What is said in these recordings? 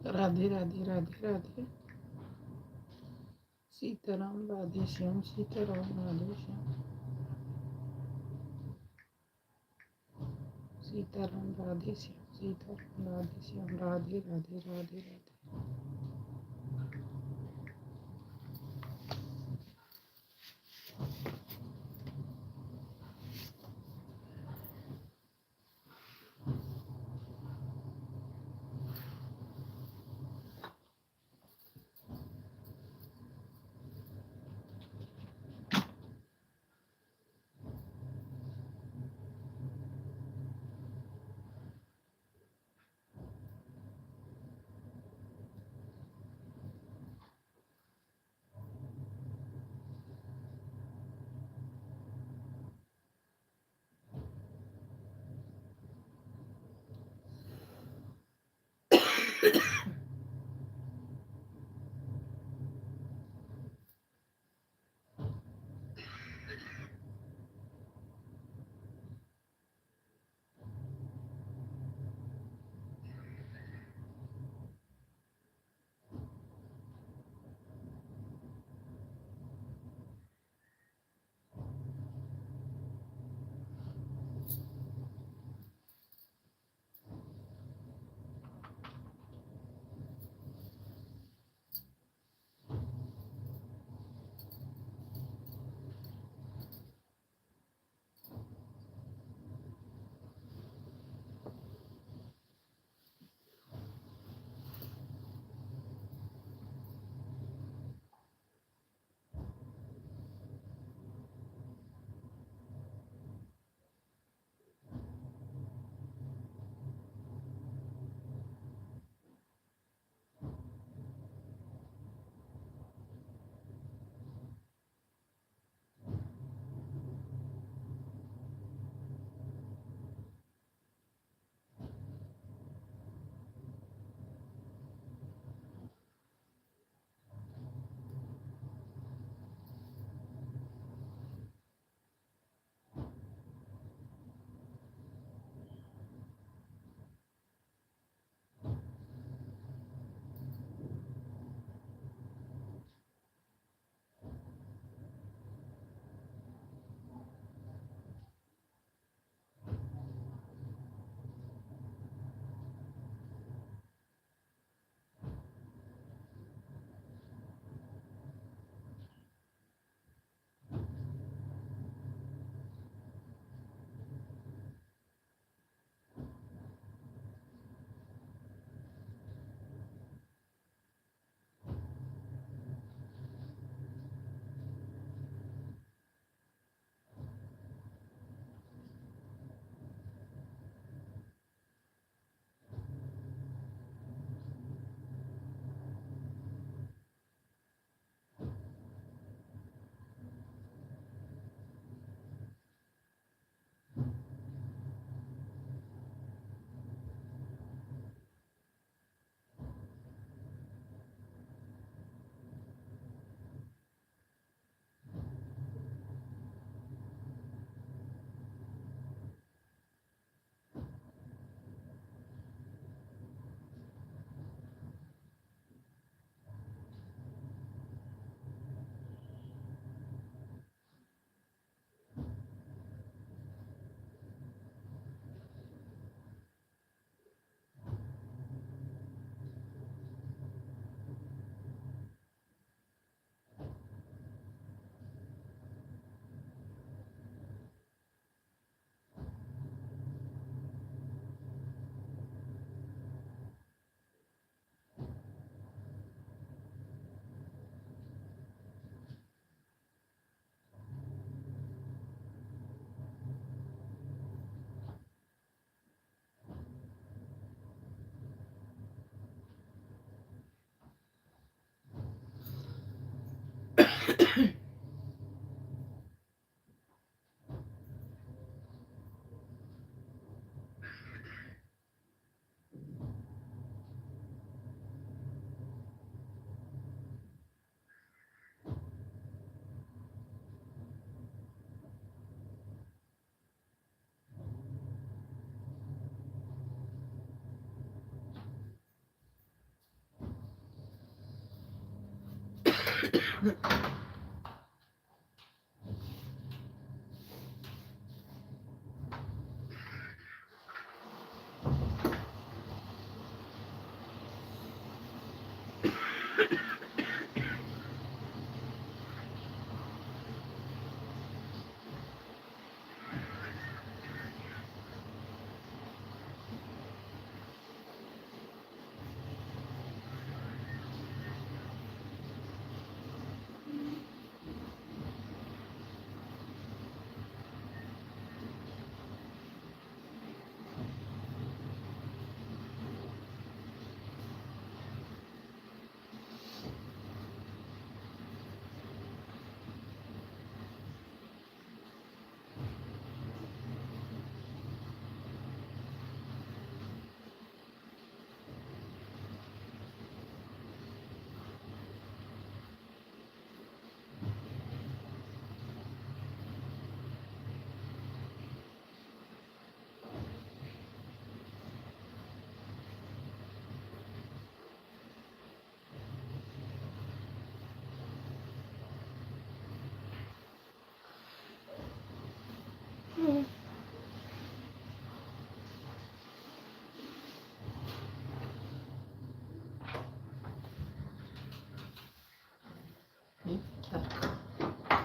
राधे राधे राधे राधे। सीताराम राधे श्याम, सीताराम राधे श्याम, सीताराम राधे श्याम, सीताराम राधे श्याम, राधे राधे राधे राधे।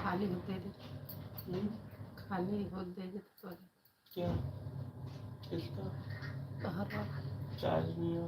खाली होते दे, खाली होते दे तो क्या किसका हरा चार्ज नहीं हो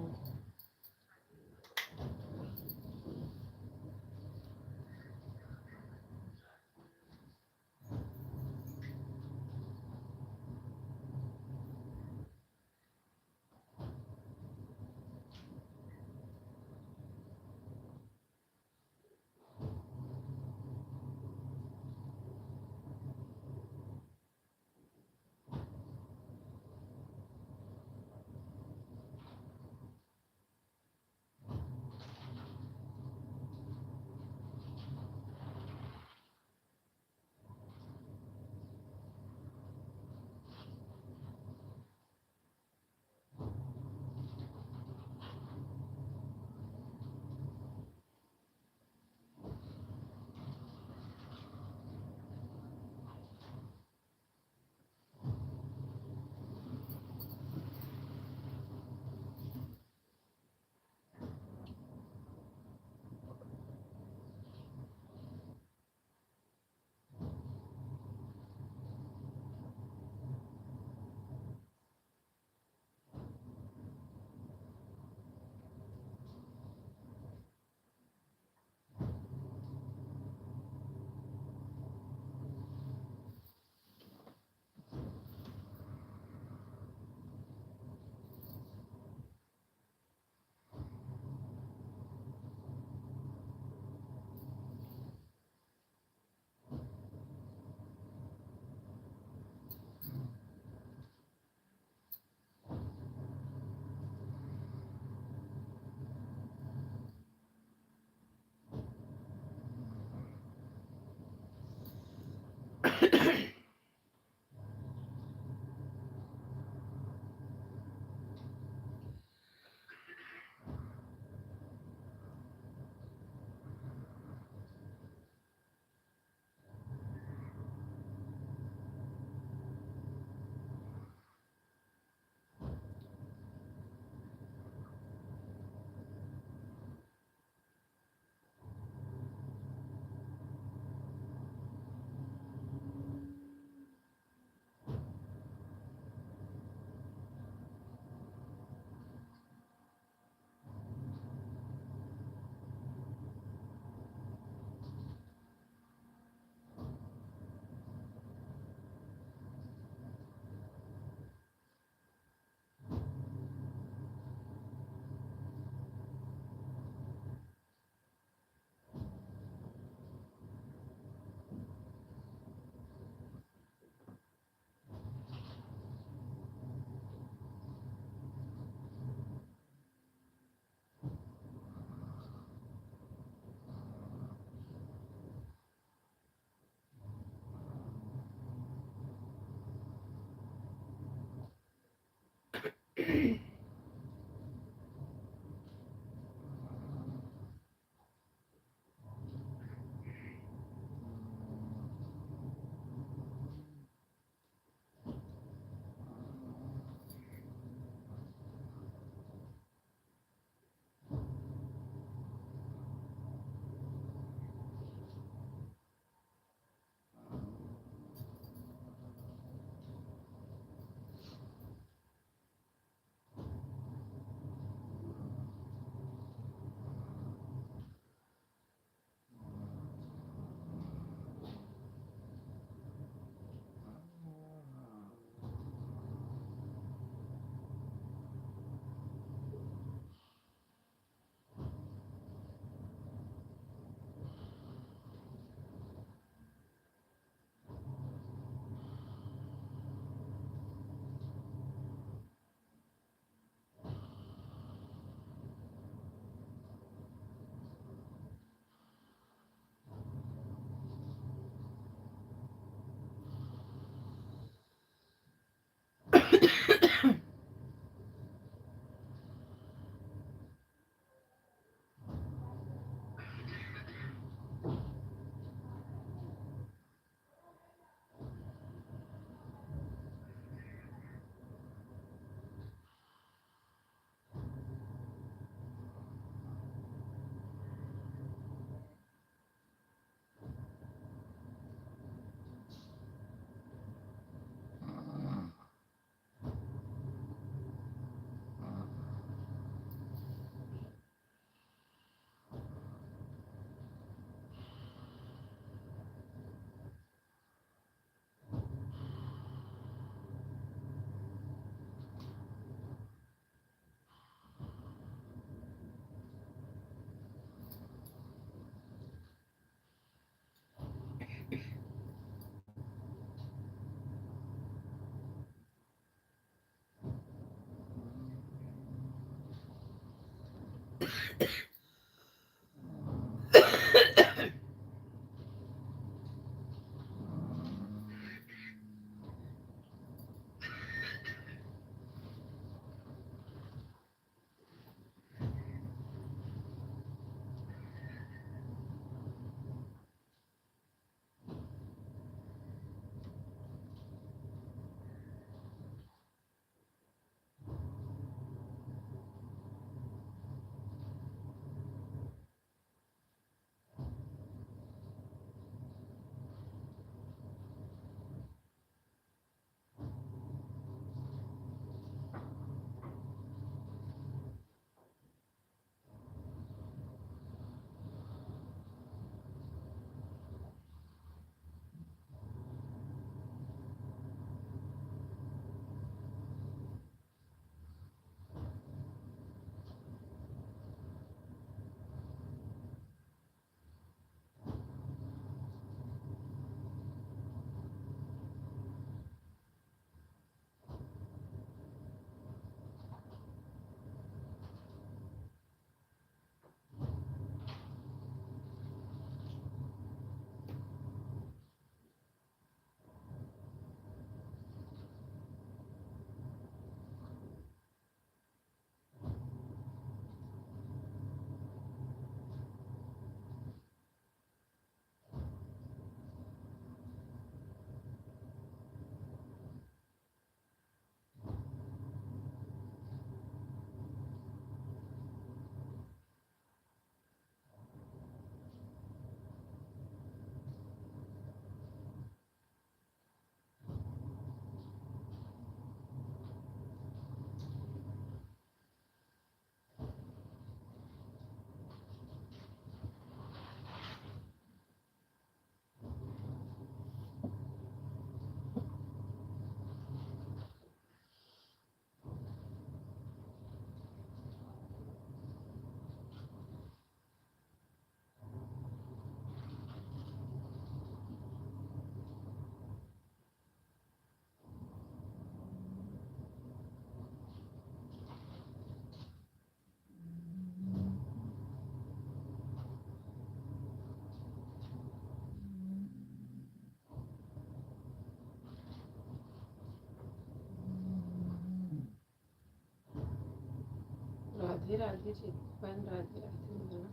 राधे राधे जी बहन, राधे राधे मेरा।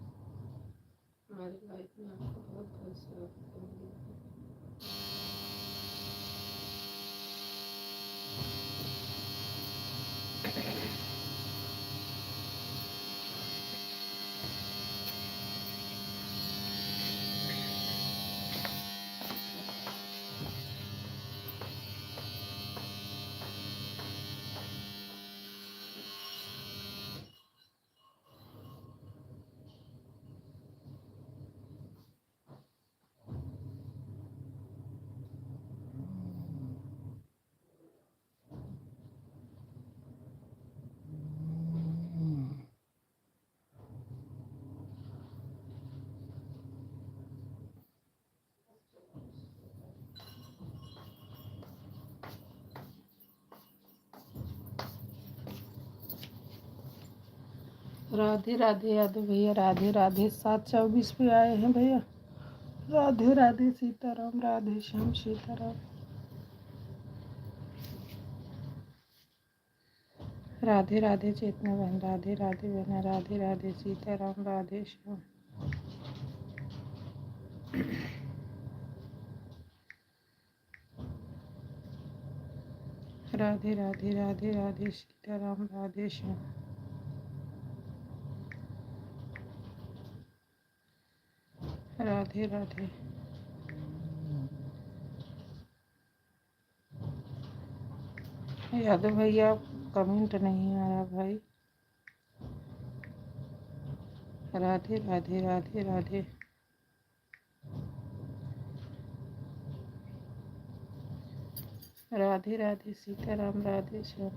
हमारी लाइफ में आपको बहुत बहुत स्वागत है मेरी बहन। राधे राधे यादव भैया, राधे राधे। 724 पे आए हैं भैया। राधे राधे सीताराम, राधे श्याम सीताराम। राधे राधे चेतना बहन, राधे राधे बहन, राधे राधे सीताराम, राधे श्याम। राधे राधे राधे राधे सीताराम, राधे श्याम। राधे राधे। यादव भैया कमेंट नहीं आ रहा भाई। राधे राधे राधे राधे। राधे राधे सीताराम, राधे श्याम।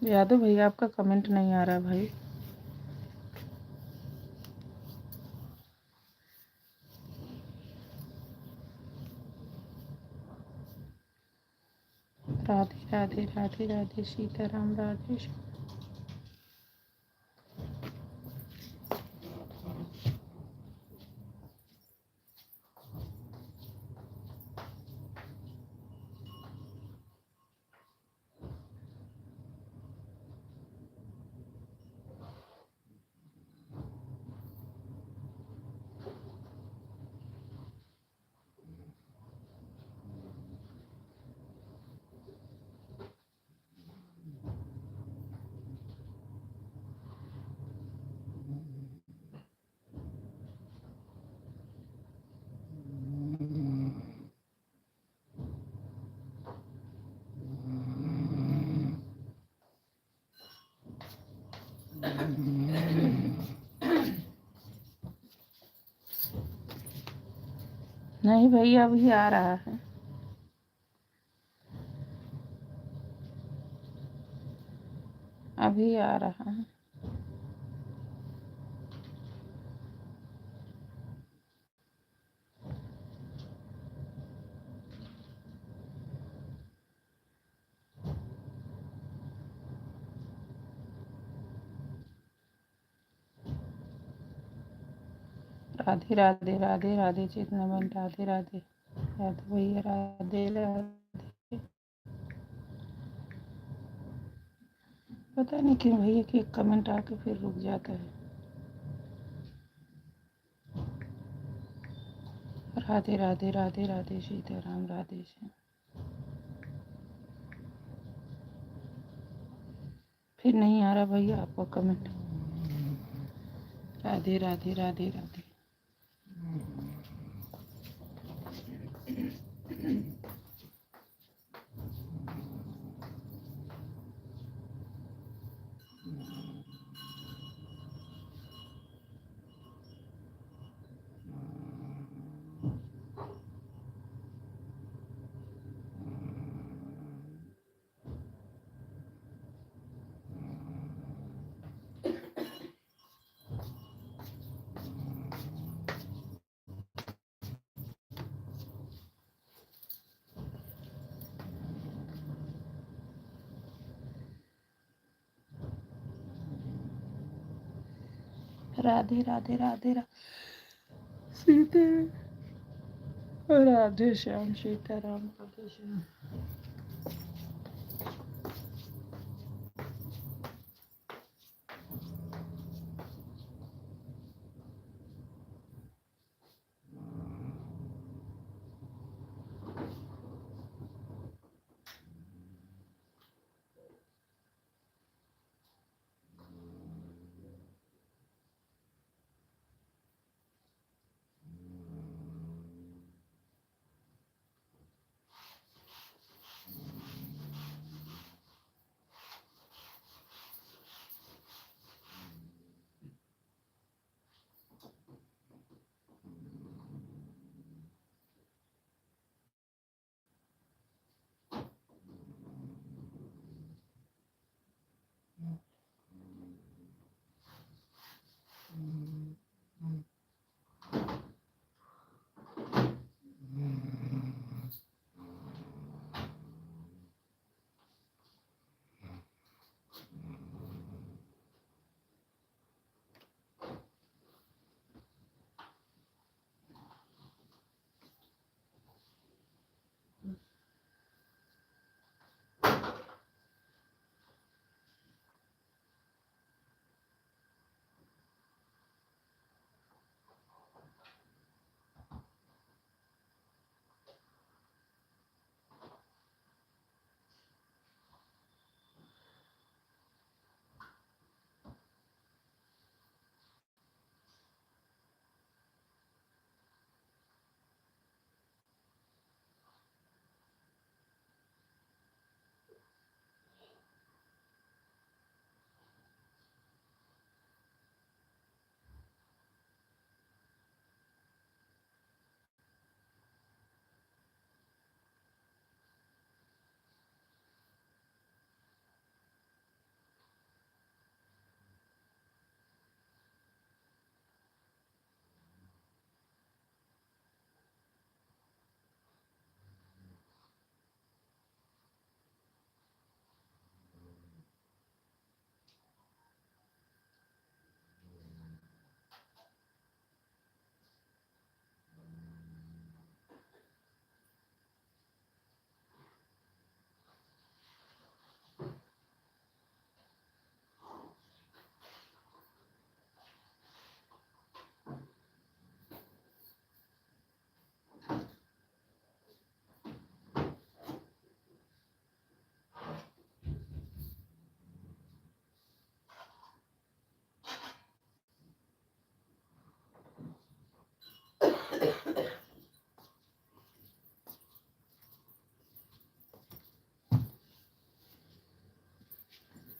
यादव भैया आपका कमेंट नहीं आ रहा भाई। राधे राधे राधे राधे सीताराम, राधे श्याम। नहीं भैया अभी आ रहा है। अभी आ रहा है। राधे राधे राधे राधे चितनमन राधे राधे राधे भैया राधे राधे। पता नहीं क्यों भैया कि एक कमेंट आके फिर रुक जाता है। राधे राधे राधे राधे सीताराम राधे श्याम। फिर नहीं आ रहा भैया आपका कमेंट। राधे राधे राधे राधे। राधे राधे राधे राधे सीते राधे श्याम सीताराम राधे श्याम।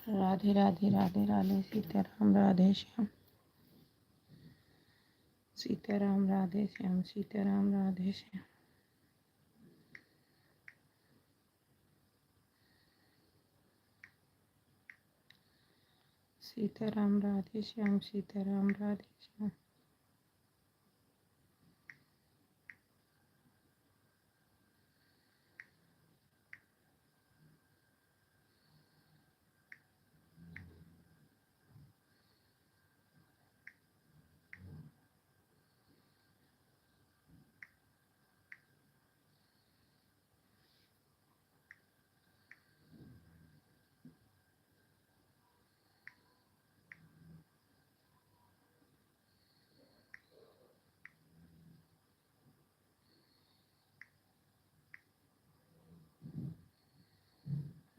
राधे राधे राधे राधे सीताराम राधे श्याम सीताराम राधे श्याम सीताराम राधे श्याम सीताराम राधे श्याम सीताराम राधे श्याम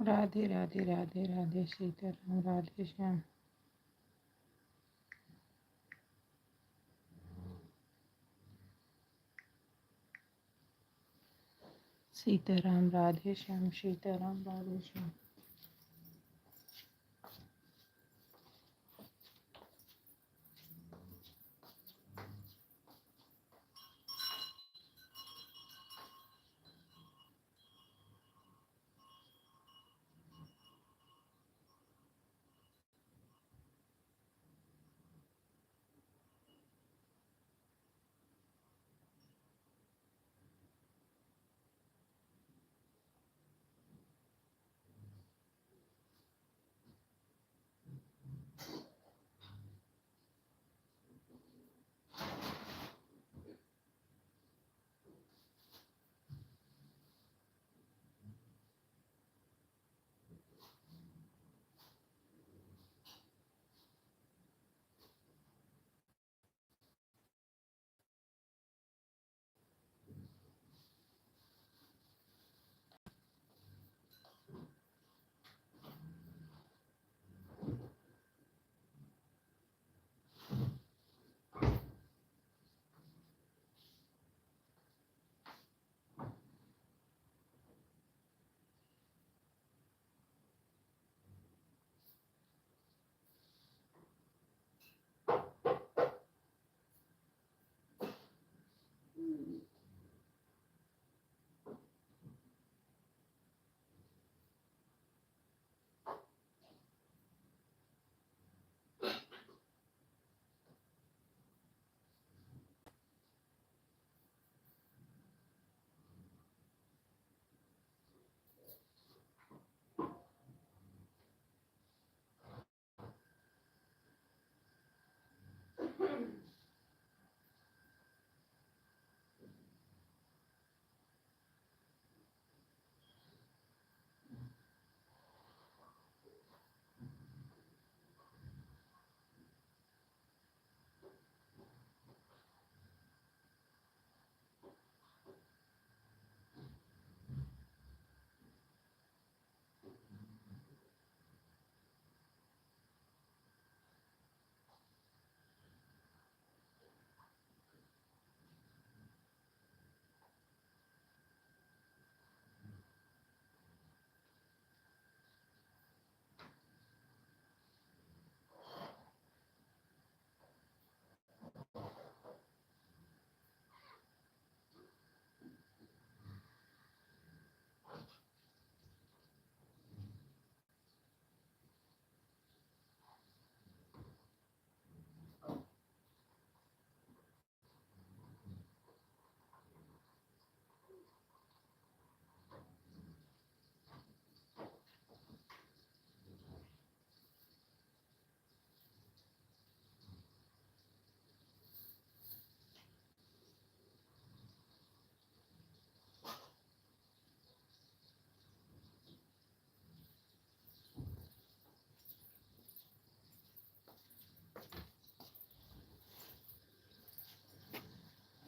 राधे राधे राधे राधे सीताराम राधे श्याम सीताराम राधे श्याम सीताराम राधे श्याम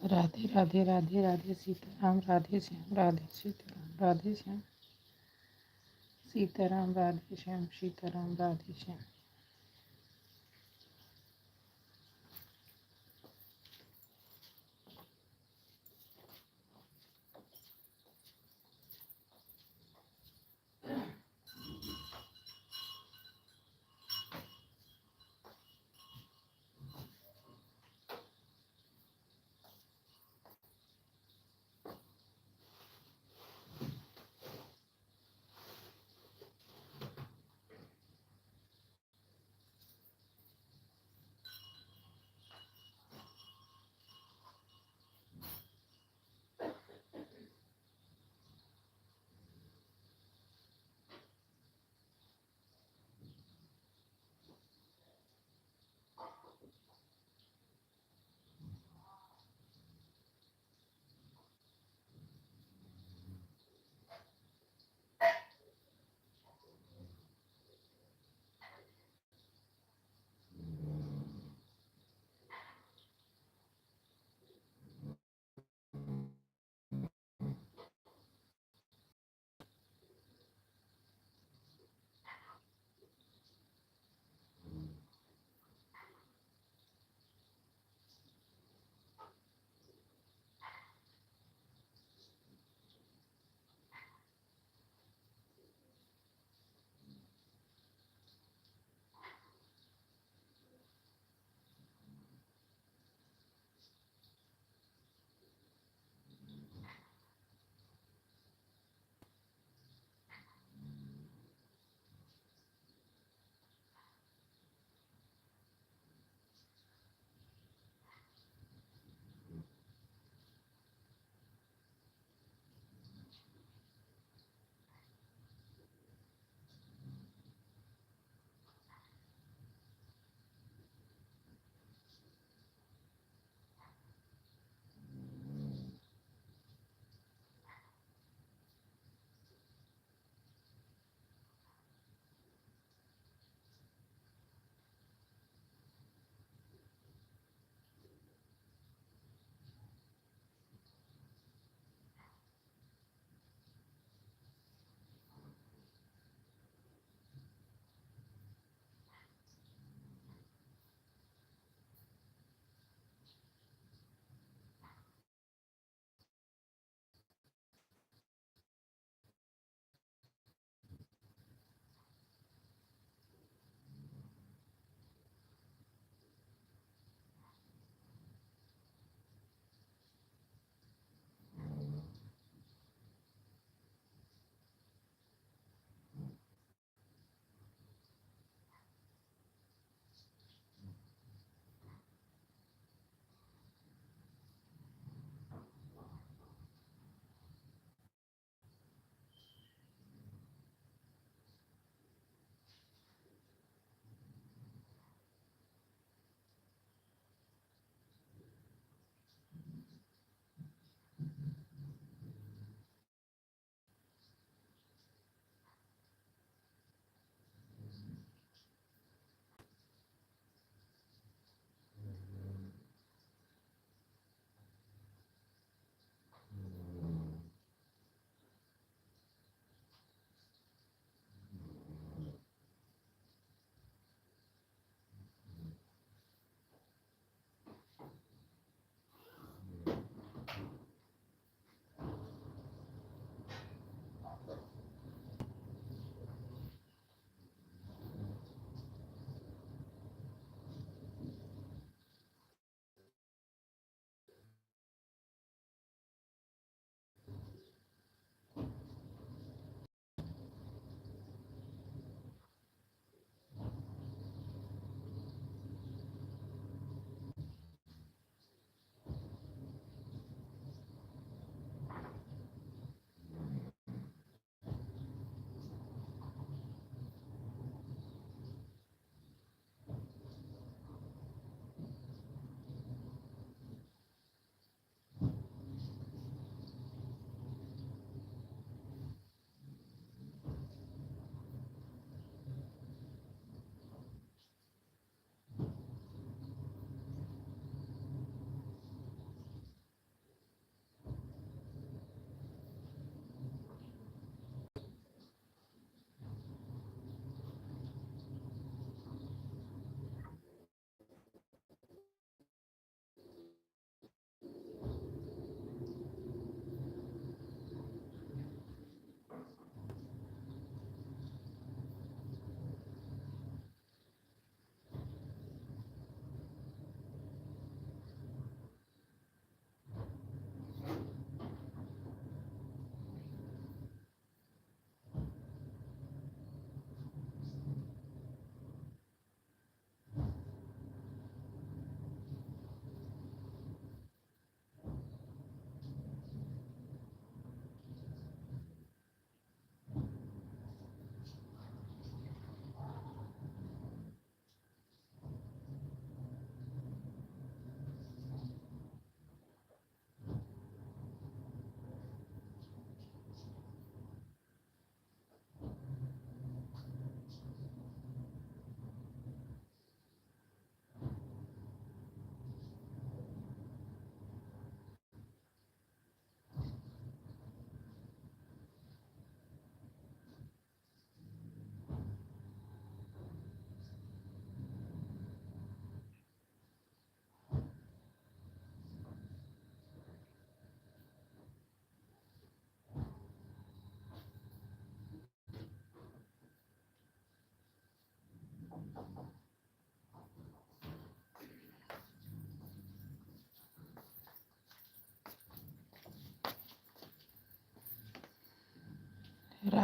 राधे राधे राधे राधे सीताराम राधे श्याम राधे सीताराम राधे श्याम सीताराम राधे श्याम सीताराम राधे श्याम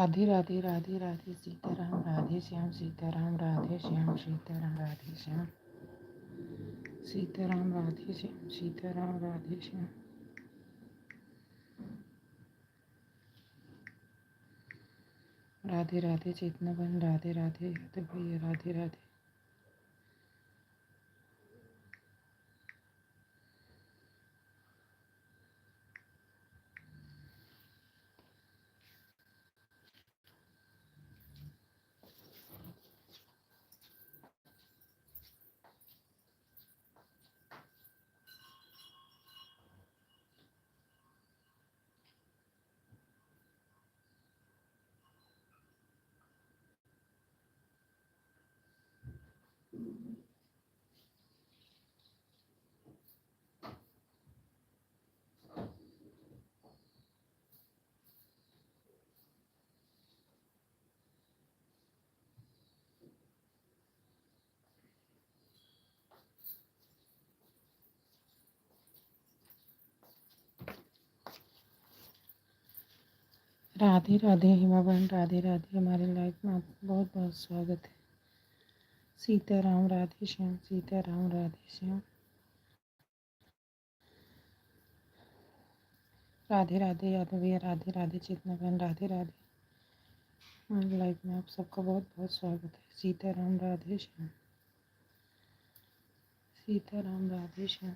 राधे राधे राधे राधे सीताराम राधे श्याम सीताराम राधे श्याम सीताराम राधे श्याम सीताराम राधे श्याम सीताराम राधे श्याम राधे राधे चेतना बहन राधे राधे यादव भैया राधे राधे। राधे राधे हिमा बहन राधे राधे। हमारे लाइफ में आपका बहुत बहुत स्वागत है। सीताराम राधे श्याम सीताराम राधे श्याम राधे राधे यादव भैया राधे राधे चेतना बहन राधे राधे। हमारे लाइफ में आप सबका बहुत बहुत स्वागत है। सीताराम राधे श्याम सीताराम राधे श्याम।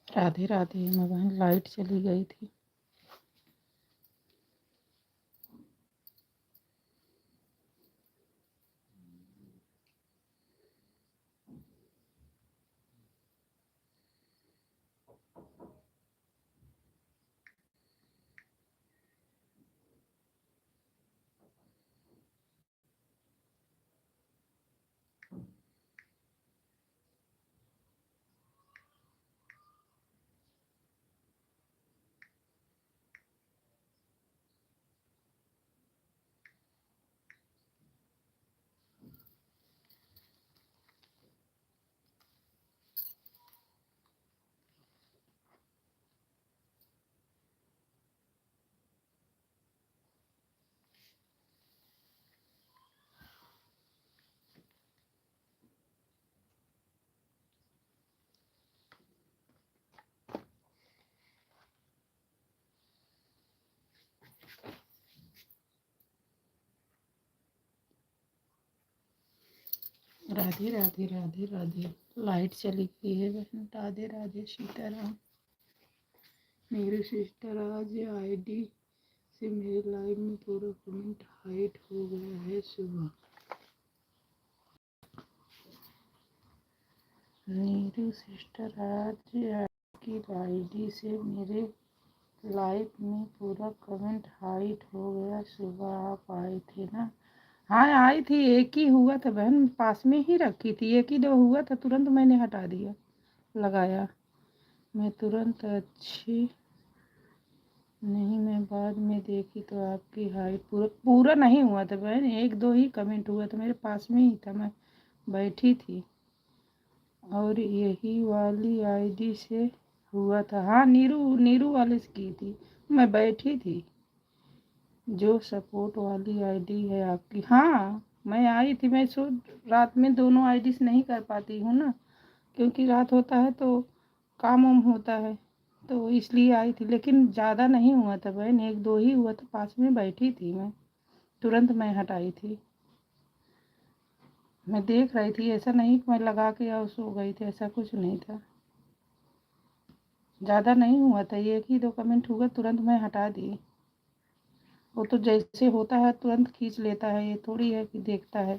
राधे राधे हिमा बहन लाइट चली गई थी। राधे राधे राधे राधे। लाइट चली गई है बहन। राधे राधे सीताराम। मेरे सिस्टर आज आईडी से मेरे लाइव में पूरा कमेंट हाइड हो गया है सुबह। नीरू सिस्टर आज आपकी आईडी से मेरे लाइव में पूरा कमेंट हाइड हो गया। सुबह आप आए थे ना? हाँ आई थी, एक ही हुआ था बहन, पास में ही रखी थी, एक ही दो हुआ था, तुरंत मैंने हटा दिया, लगाया मैं तुरंत। अच्छी नहीं, मैं बाद में देखी तो आपकी हाइट पूरा नहीं हुआ था बहन, एक दो ही कमेंट हुआ था, मेरे पास में ही था, मैं बैठी थी। और यही वाली आईडी से हुआ था। हाँ नीरू नीरू वाले से की थी, मैं बैठी थी। जो सपोर्ट वाली आईडी है आपकी, हाँ मैं आई थी। मैं सो रात में दोनों आईडी से नहीं कर पाती हूँ ना, क्योंकि रात होता है तो काम वाम होता है, तो इसलिए आई थी। लेकिन ज़्यादा नहीं हुआ था बहन, एक दो ही हुआ था, पास में बैठी थी मैं, तुरंत मैं हटाई थी। मैं देख रही थी, ऐसा नहीं कि मैं लगा के और सो गई थी, ऐसा कुछ नहीं था। ज़्यादा नहीं हुआ था, एक ही दो कमेंट हुआ, तुरंत मैं हटा दी। वो तो जैसे होता है तुरंत खींच लेता है, ये थोड़ी है कि देखता है।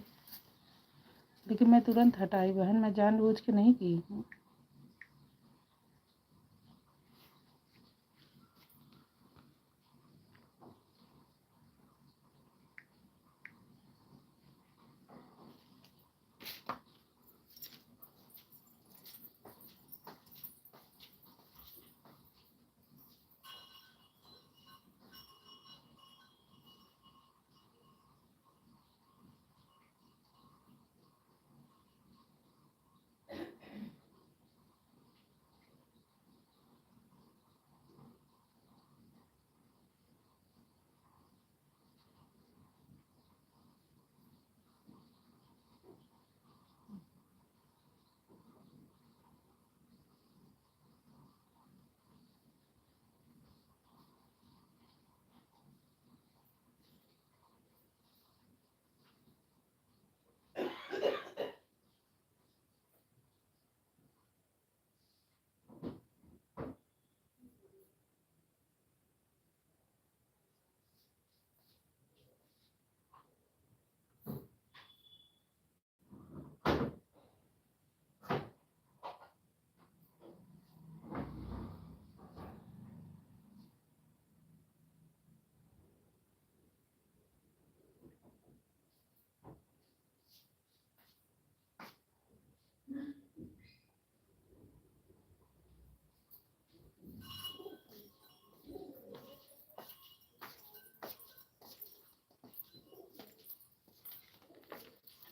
लेकिन मैं तुरंत हटाई बहन, मैं जानबूझ के नहीं की हूँ।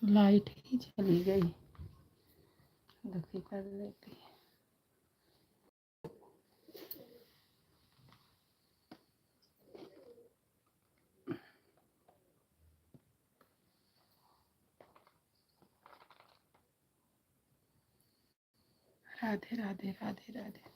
लाइट ही चली गई, दुखी कर देती है। राधे राधे राधे राधे।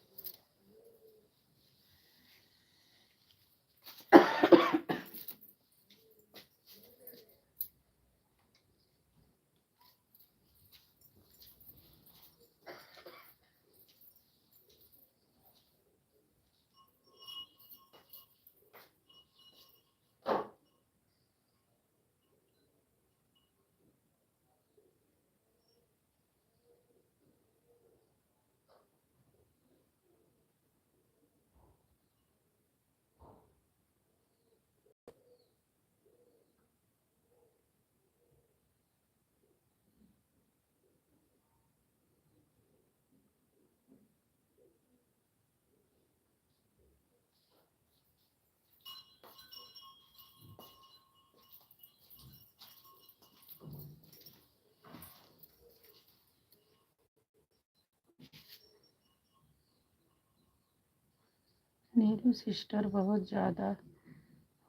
नीरू सिस्टर बहुत ज़्यादा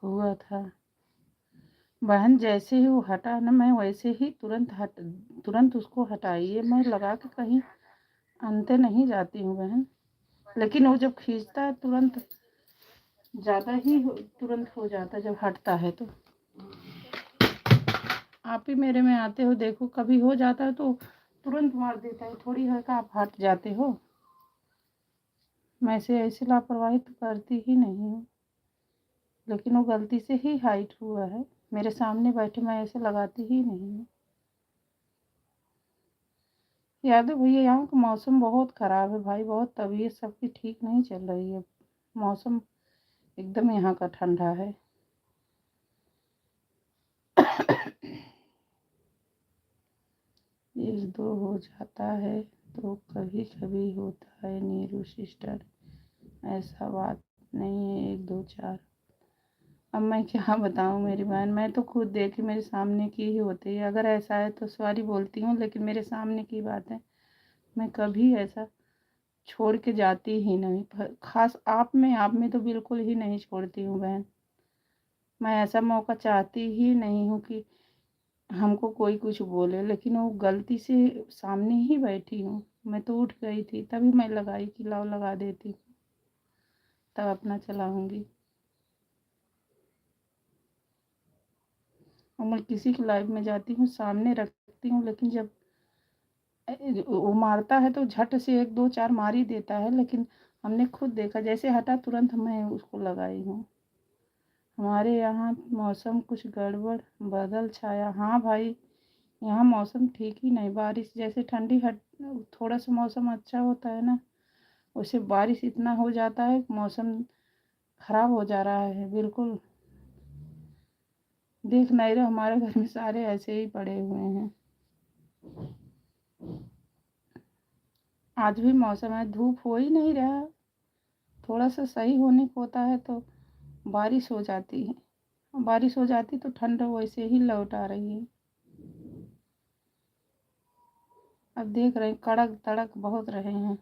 हुआ था बहन, जैसे ही वो हटा ना, मैं वैसे ही तुरंत उसको हटाइए। मैं लगा के कहीं अंते नहीं जाती हूँ बहन, लेकिन वो जब खींचता है तुरंत ज़्यादा ही तुरंत हो जाता है जब हटता है तो। आप ही मेरे में आते हो, देखो कभी हो जाता है तो तुरंत मार देता है, थोड़ी है कि आप हट जाते हो। मैं से ऐसी लापरवाही तो करती ही नहीं हूँ, लेकिन वो गलती से ही हाइट हुआ है। मेरे सामने बैठे मैं ऐसे लगाती ही नहीं हूँ। यादव भैया, यहाँ का मौसम बहुत ख़राब है भाई, बहुत तबीयत सबकी ठीक नहीं चल रही है। मौसम एकदम यहाँ का ठंडा है। एक दो हो जाता है तो कभी कभी होता है नीरू सिस्टर, ऐसा बात नहीं है, एक दो चार। अब मैं क्या बताऊँ मेरी बहन, मैं तो खुद देखी मेरे सामने की ही होती है। अगर ऐसा है तो सॉरी बोलती हूँ, लेकिन मेरे सामने की बात है, मैं कभी ऐसा छोड़ के जाती ही नहीं। खास आप में तो बिल्कुल ही नहीं छोड़ती हूँ बहन। मैं ऐसा मौका चाहती ही नहीं हूँ कि हमको कोई कुछ बोले, लेकिन वो गलती से सामने ही बैठी हूँ। मैं तो उठ गई थी, तभी मैं लगाई कि लाओ लगा देती हूँ, तब अपना चलाऊंगी। और मैं किसी की लाइफ में जाती हूँ सामने रखती हूँ, लेकिन जब वो मारता है तो झट से एक दो चार मार ही देता है, लेकिन हमने खुद देखा जैसे हटा तुरंत मैं उसको लगाई हूँ। हमारे यहाँ मौसम कुछ गड़बड़, बादल छाया। हाँ भाई, यहाँ मौसम ठीक ही नहीं। बारिश जैसे ठंडी हट, थोड़ा सा मौसम अच्छा होता है ना, वैसे बारिश इतना हो जाता है, मौसम खराब हो जा रहा है बिल्कुल। देख नहीं रहे, हमारे घर में सारे ऐसे ही पड़े हुए हैं। आज भी मौसम है, धूप हो ही नहीं रहा। थोड़ा सा सही होने को होता है तो बारिश हो जाती है, बारिश हो जाती तो ठंड वैसे ही लौट आ रही है। अब देख रहे हैं कड़क तड़क बहुत रहे हैं।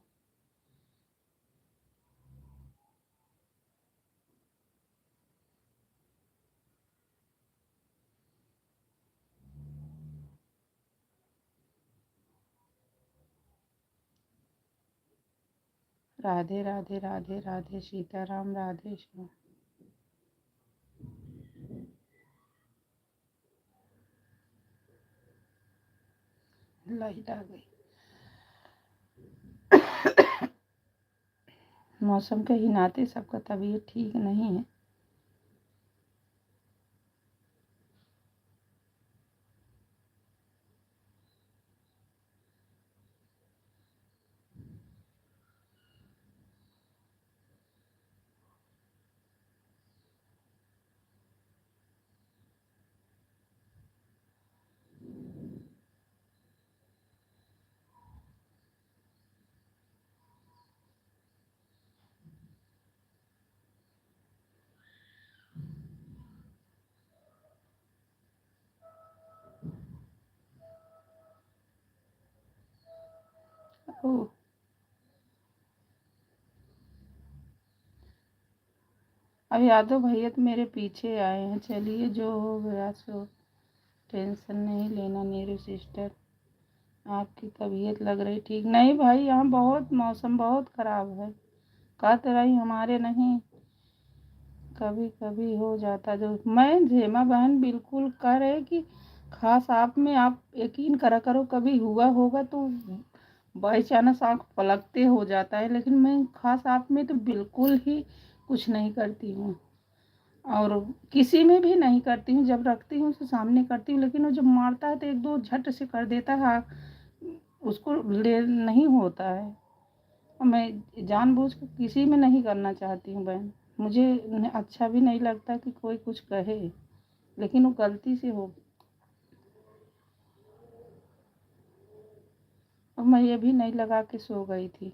राधे राधे राधे राधे सीताराम, राधे श्याम। लाइट आ गई। मौसम के ही नाते सबका तबीयत ठीक नहीं है। ओ, अब यादव भैया तो मेरे पीछे आए हैं। चलिए जो हो गया सो, टेंशन नहीं लेना नीरू सिस्टर। आपकी तबीयत लग रही ठीक नहीं भाई, यहाँ बहुत मौसम बहुत ख़राब है। कह तो रही हमारे नहीं, कभी कभी हो जाता। जो मैं झेमा बहन बिल्कुल कह रहे कि खास आप में आप यकीन करा करो, कभी हुआ होगा तो बाई चांस आँख पलकते हो जाता है, लेकिन मैं खास आप में तो बिल्कुल ही कुछ नहीं करती हूँ, और किसी में भी नहीं करती हूँ। जब रखती हूँ तो सामने करती हूँ, लेकिन वो जब मारता है तो एक दो झट से कर देता है, उसको ले नहीं होता है। और मैं जानबूझ कर किसी में नहीं करना चाहती हूँ बहन। मुझे अच्छा भी नहीं लगता कि कोई कुछ कहे, लेकिन वो गलती से हो। और मैं ये भी नहीं लगा के सो गई थी।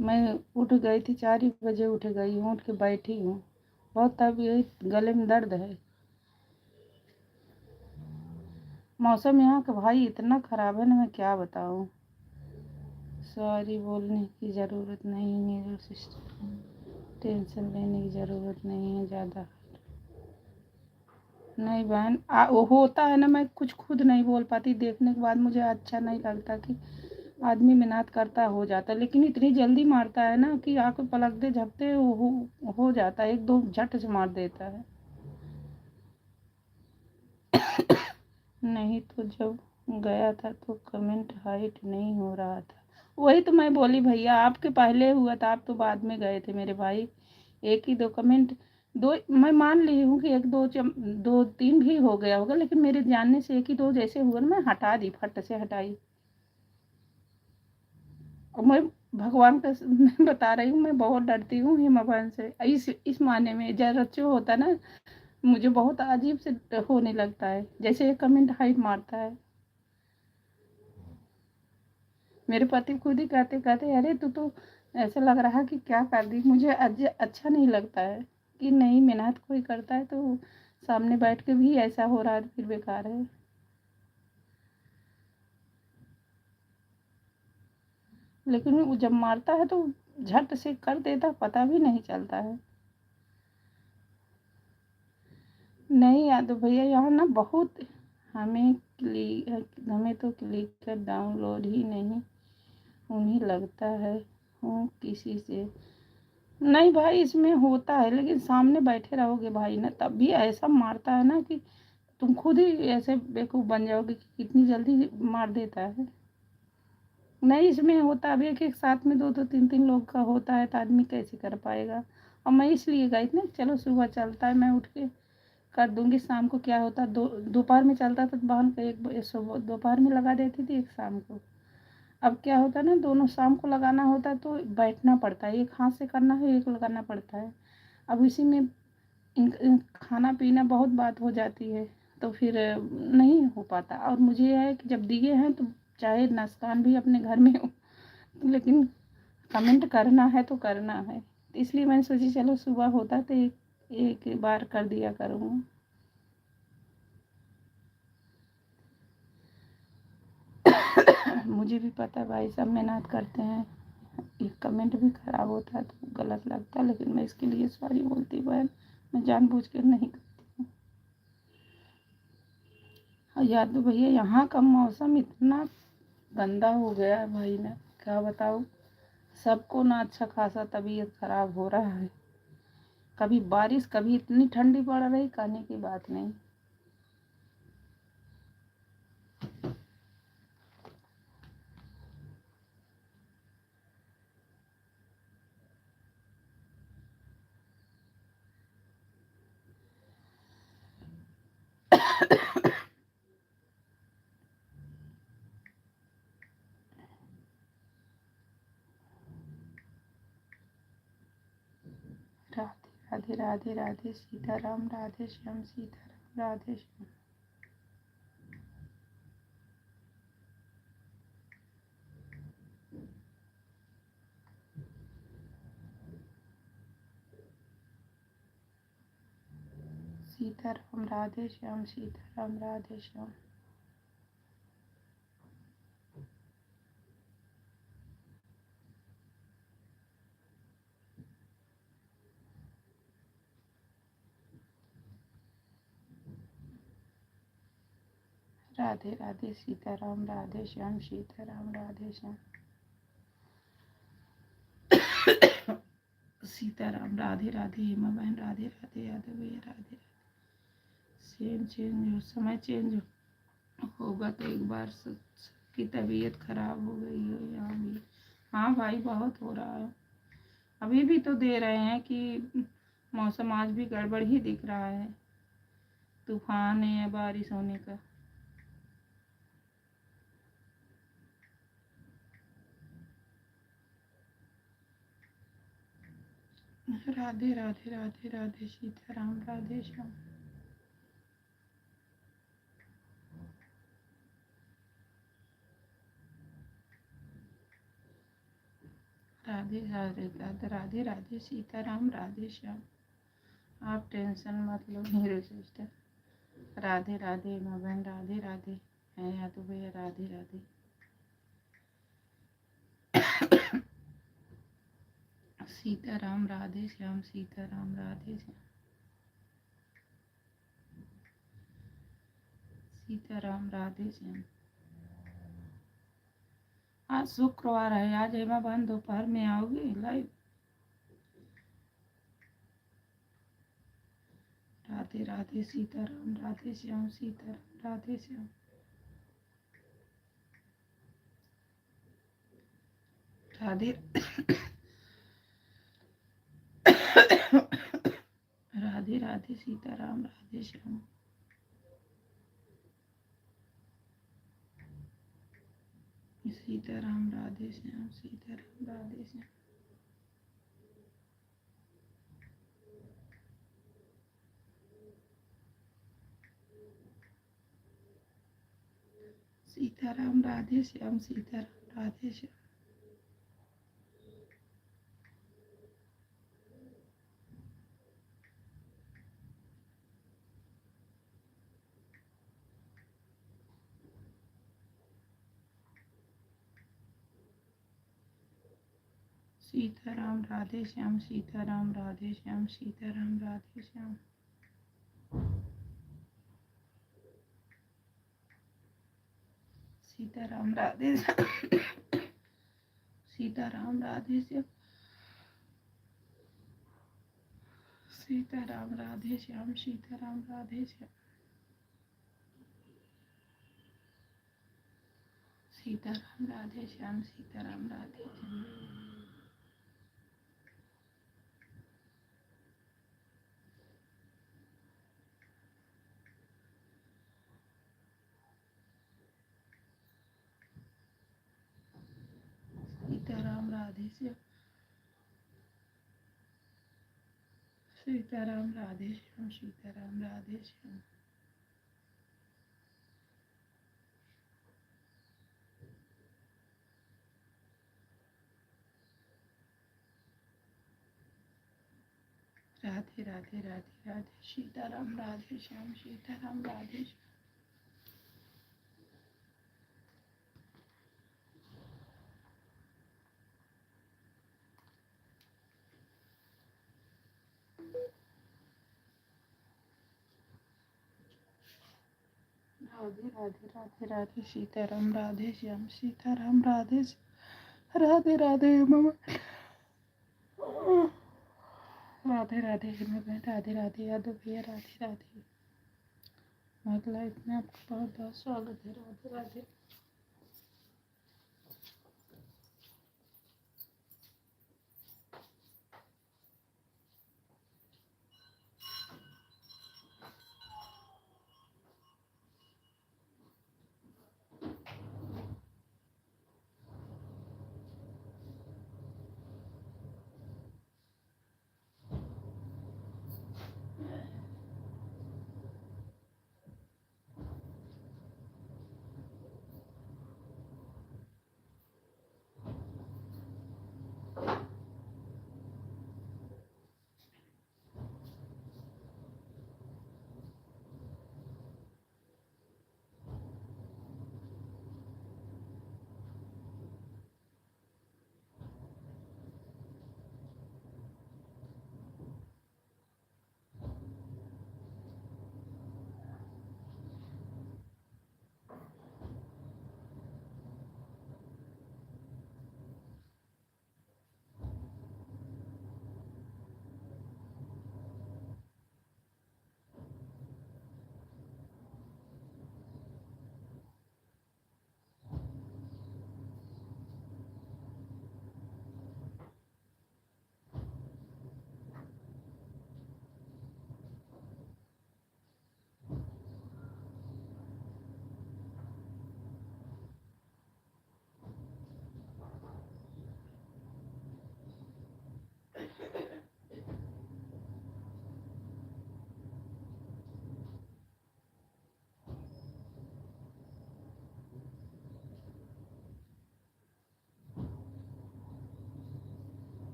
मैं उठ गई थी, 4 ही बजे उठ गई हूँ, उठ के बैठी हूँ। बहुत तबीयत गले में दर्द है। मौसम यहाँ का भाई इतना ख़राब है ना, मैं क्या बताऊँ। सॉरी बोलने की ज़रूरत नहीं नीरू सिस्टर, टेंशन लेने की ज़रूरत नहीं है ज़्यादा। नहीं बहन, वो होता है ना, मैं कुछ खुद नहीं बोल पाती, देखने के बाद मुझे अच्छा नहीं लगता कि आदमी मेहनत करता हो जाता, लेकिन इतनी जल्दी मारता है ना कि आँख पलक दे झपते हो जाता है, एक दो झट से मार देता है। नहीं तो जब गया था तो कमेंट हाइट नहीं हो रहा था। वही तो मैं बोली भैया, आपके पहले हुआ था, आप तो बाद में गए थे मेरे भाई। एक ही दो कमेंट, दो मैं मान ली हूँ कि एक दो दो तीन भी हो गया होगा, लेकिन मेरे जानने से एक ही दो जैसे हुआ ना, मैं हटा दी, फट से हटाई। और मैं भगवान का मैं बता रही हूँ, मैं बहुत डरती हूँ हिमावान से, इस मायने में जरा जो होता है ना, मुझे बहुत अजीब से होने लगता है, जैसे एक कमेंट हाइट मारता है। मेरे पति खुद ही कहते कहते अरे तू तो ऐसा लग रहा है कि क्या कर दी। मुझे अच्छा नहीं लगता है कि नहीं, मेहनत कोई करता है तो सामने बैठ के भी ऐसा हो रहा है, फिर बेकार है। लेकिन वो जब मारता है तो झट से कर देता, पता भी नहीं चलता है। नहीं यादव भैया, यहाँ ना बहुत हमें हमें तो क्लिकर डाउनलोड ही नहीं उन्हें लगता है हूँ किसी से। नहीं भाई, इसमें होता है, लेकिन सामने बैठे रहोगे भाई ना, तब भी ऐसा मारता है ना कि तुम खुद ही ऐसे बेवकूफ़ बन जाओगे कि कितनी जल्दी मार देता है। नहीं, इसमें होता, अब एक एक साथ में दो दो तीन तीन लोग का होता है तो आदमी कैसे कर पाएगा। और मैं इसलिए गई थी ना, चलो सुबह चलता है, मैं उठ के कर दूंगी, शाम को क्या होता, दोपहर में चलता था तो बहन को एक सुबह दोपहर में लगा देती थी, एक शाम को। अब क्या होता है ना, दोनों शाम को लगाना होता है तो बैठना पड़ता है, एक हाथ से करना है, एक लगाना पड़ता है। अब इसी में खाना पीना बहुत बात हो जाती है, तो फिर नहीं हो पाता। और मुझे यह है कि जब दिए हैं तो चाहे नुकसान भी अपने घर में हो, लेकिन कमेंट करना है तो करना है। तो इसलिए मैंने सोची चलो सुबह होता तो एक बार कर दिया करूँगा। मुझे भी पता है भाई, सब मेहनत करते हैं, एक कमेंट भी खराब होता है तो गलत लगता है, लेकिन मैं इसके लिए सॉरी बोलती हूँ बहन, मैं जानबूझ कर नहीं करती हूँ। और याद तो भैया, यहाँ का मौसम इतना गंदा हो गया है भाई ना, क्या बताऊँ। सबको ना अच्छा खासा तबीयत खराब हो रहा है, कभी बारिश, कभी इतनी ठंडी पड़ रही, कहने की बात नहीं। राधे राधे राधे राधे सीताराम, राधे श्याम सीताराम, राधे श्याम। सीताराम राधे श्याम, सीताराम राधे श्याम। राधे राधे सीताराम, राधे श्याम सीताराम, राधे श्याम। सीताराम राधे राधे हेमा बहन, राधे राधे यादव भैया, राधे राधे। सेम चेंज हो, समय चेंज होगा तो एक बार सबकी तबीयत खराब हो गई हो यहाँ भी। हाँ भाई, बहुत हो रहा है। अभी भी तो दे रहे हैं कि मौसम आज भी गड़बड़ ही दिख रहा है, तूफान है या बारिश होने का। राधे राधे राधे राधे सीताराम, राधे श्याम। राधे राधे राधे राधे राधे सीताराम, राधे श्याम। आप टेंशन मत लो मेरे सिस्टर। राधे राधे माँ बहन, राधे राधे है या तो भैया, राधे राधे। सीताराम राधे श्याम, सीताराम राधे श्याम। सीताराम राधे श्याम। आज शुक्रवार है, आज हेमा बहन दोपहर में आओगी लाइव। राधे राधे सीताराम, राधे श्याम, सीताराम, राधे श्याम। राधे राधे राधे सीताराम, राधे श्याम। सीताराम, राधे श्याम, सीताराम, राधे श्याम। सीताराम, राधे श्याम, सीताराम, राधे श्याम। सीताराम, राधे श्याम, सीताराम, राधे श्याम, सीताराम, राधे श्याम। सीताराम, राधे सीताराम, राधे श्याम, सीताराम, राधे श्याम, सीताराम, राधे श्याम। सीताराम, राधे श्याम, सीताराम, राधे श्याम। सीताराम, राधे श्याम, सीताराम, राधे श्याम, सीताराम, राधे श्याम। राधे राधे राधे राधे सीताराम, राधे श्याम, सीताराम, राधे श्याम। राधे राधे राधे राधे सीताराम, राधे श्याम, सीताराम, राधे राधे राधे ममा। राधे राधे हेमा बहन, राधे राधे यादव भैया, राधे राधे। हमारी लाइफ में आपका बहुत बहुत स्वागत है। राधे राधे।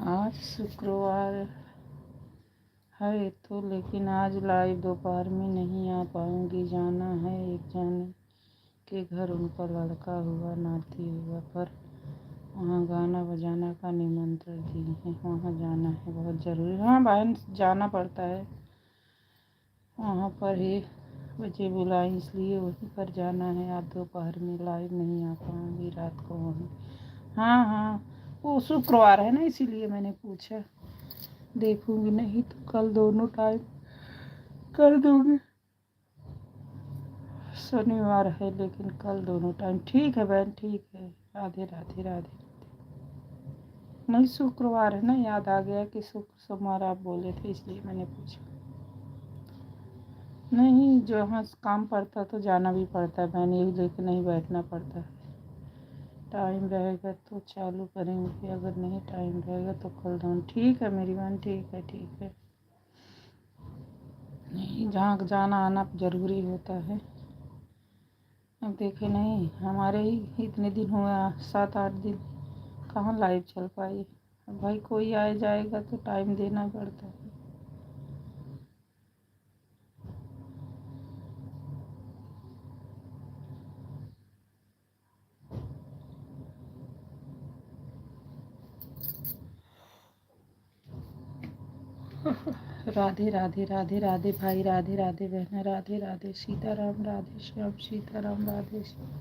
आज शुक्रवार है तो, लेकिन आज लाइव दोपहर में नहीं आ पाऊंगी, जाना है एक जाने के घर उनका लड़का हुआ, नाती हुआ, पर वहाँ गाना बजाना का निमंत्रण दिए हैं। वहाँ जाना है, बहुत ज़रूरी। हाँ बहन, जाना पड़ता है वहाँ पर ही। बच्चे बुलाए इसलिए वहीं पर जाना है। आज दोपहर में लाइव नहीं आ पाऊँगी, रात को वहीं। हाँ हाँ, वो शुक्रवार है ना, इसीलिए मैंने पूछा। देखूँगी, नहीं तो कल दोनों टाइम कर दूँगी। शनिवार है लेकिन कल दोनों टाइम। ठीक है बहन, ठीक है। राधे राधे राधे। नहीं, शुक्रवार है ना, याद आ गया कि शुक्र सोमवार आप बोले थे, इसलिए मैंने पूछा। नहीं, जहाँ काम पड़ता तो जाना भी पड़ता है बहन, यही लेके नहीं बैठना पड़ता है। टाइम रहेगा तो चालू करेंगे, अगर नहीं टाइम रहेगा तो कल दोनों। ठीक है मेरी बहन, ठीक है ठीक है। नहीं, जहाँ जाना आना ज़रूरी होता है। अब देखे नहीं, हमारे ही इतने दिन हुए, 7-8 दिन, कहाँ लाइव चल पाई। अब भाई कोई आए जाएगा तो टाइम देना पड़ता है। राधे राधे राधे राधे भाई, राधे राधे बहना, राधे राधे, सीताराम, राधे श्याम, सीताराम, राधे श्याम।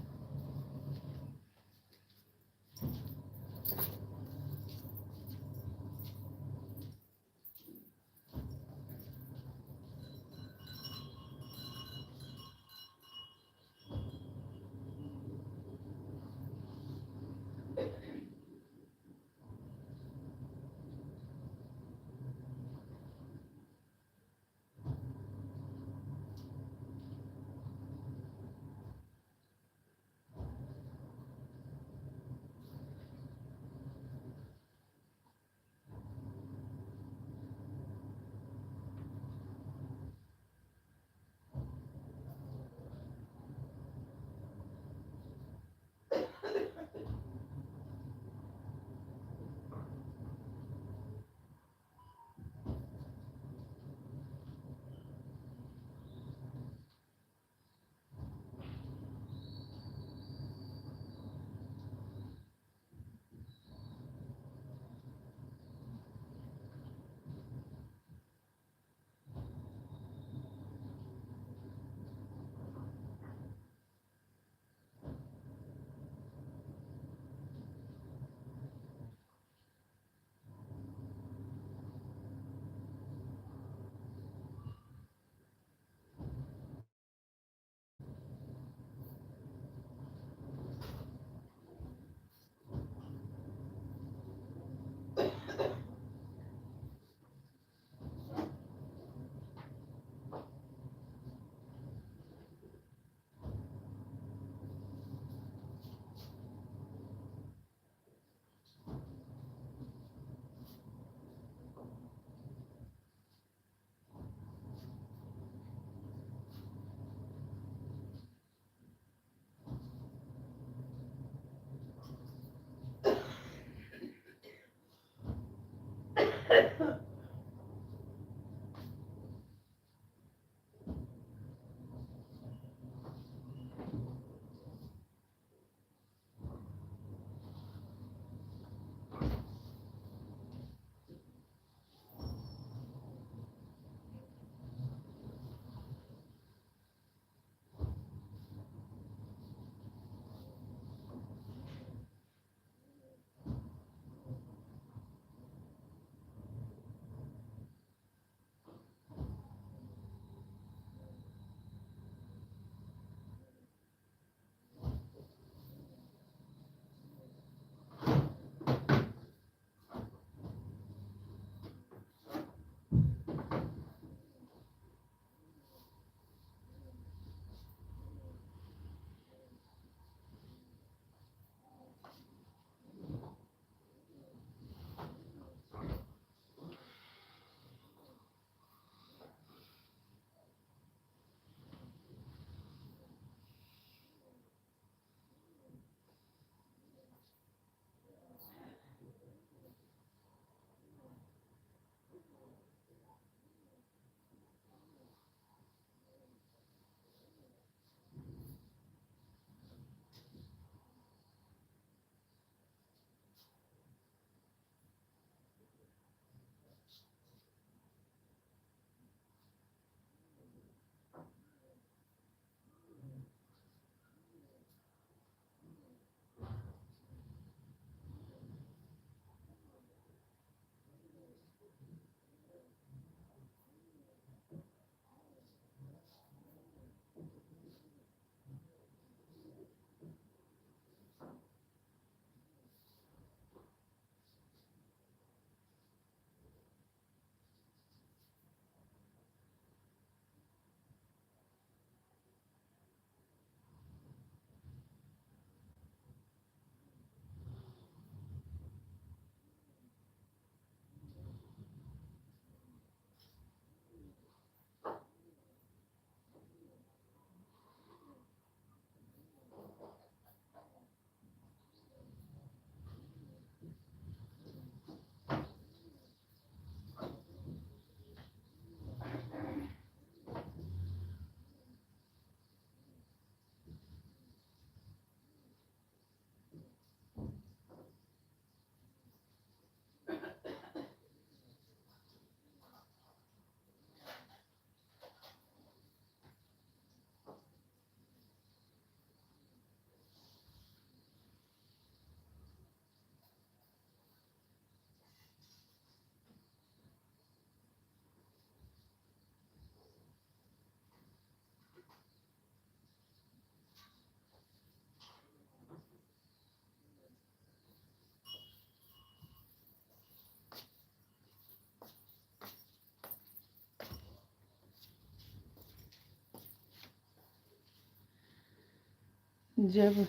जब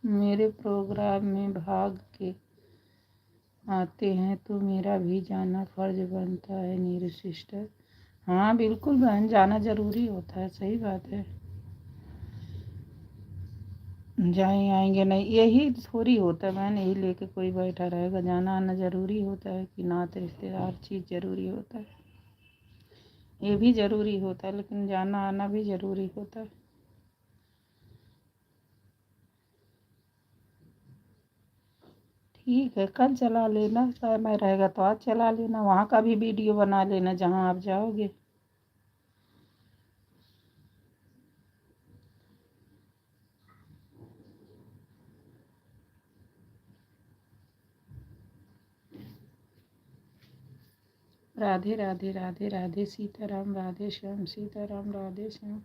मेरे प्रोग्राम में भाग के आते हैं तो मेरा भी जाना फर्ज बनता है नीरू सिस्टर। हाँ बिल्कुल बहन, जाना ज़रूरी होता है, सही बात है। जाएँ आएंगे नहीं, यही थोड़ी होता है बहन, यही लेके कोई बैठा रहेगा। जाना आना ज़रूरी होता है कि नाते रिश्तेदार चीज़ ज़रूरी होता है, ये भी ज़रूरी होता है, लेकिन जाना आना भी ज़रूरी होता है। ठीक है, कल चला लेना, समय रहेगा तो आज चला लेना, वहाँ का भी वीडियो बना लेना जहाँ आप जाओगे। राधे राधे राधे राधे सीताराम, राधे श्याम सीताराम, राधे श्याम,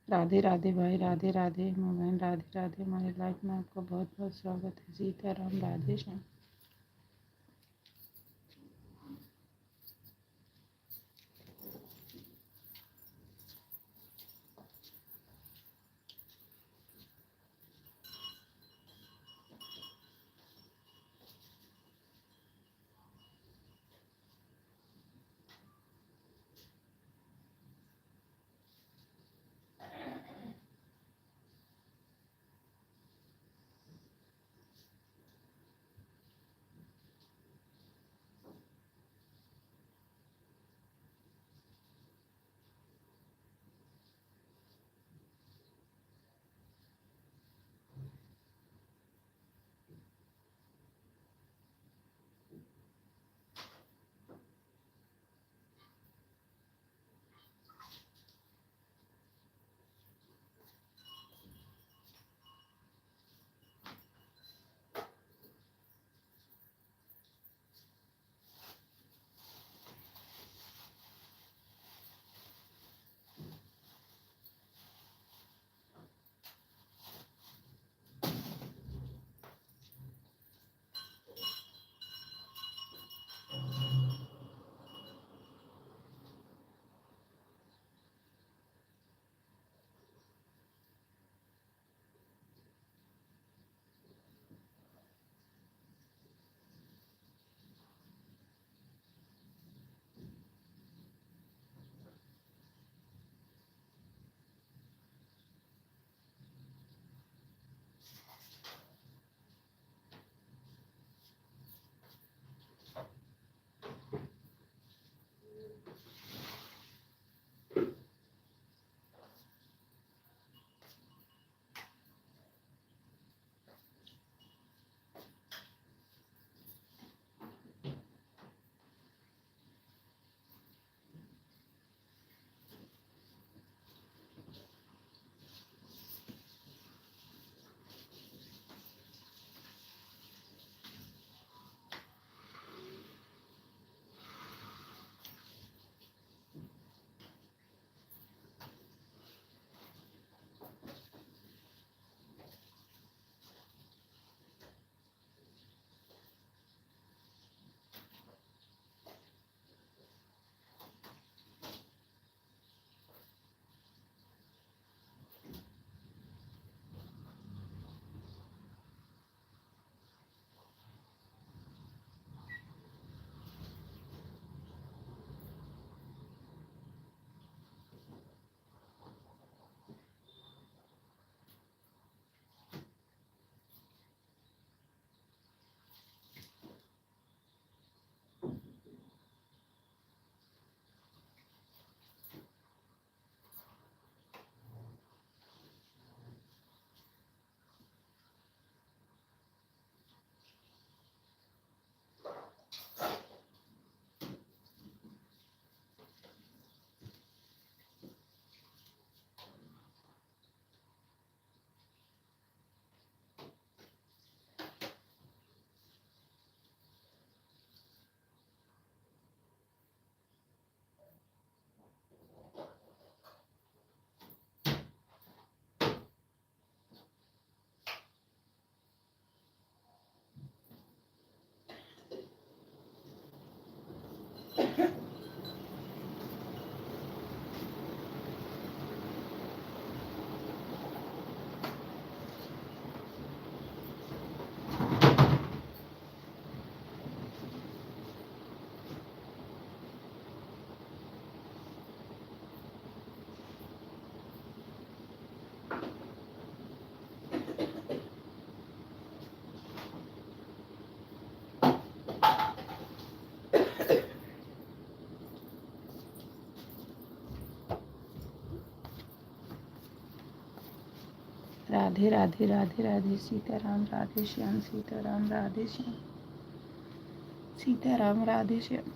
राधे राधे भाई, राधे राधे मोबाइल, राधे राधे। हमारे लाइफ में आपका बहुत बहुत स्वागत है। सीताराम, राधे श्याम। राधे राधे राधे राधे सीताराम राधे श्याम सीताराम राधे श्याम सीताराम राधे श्याम।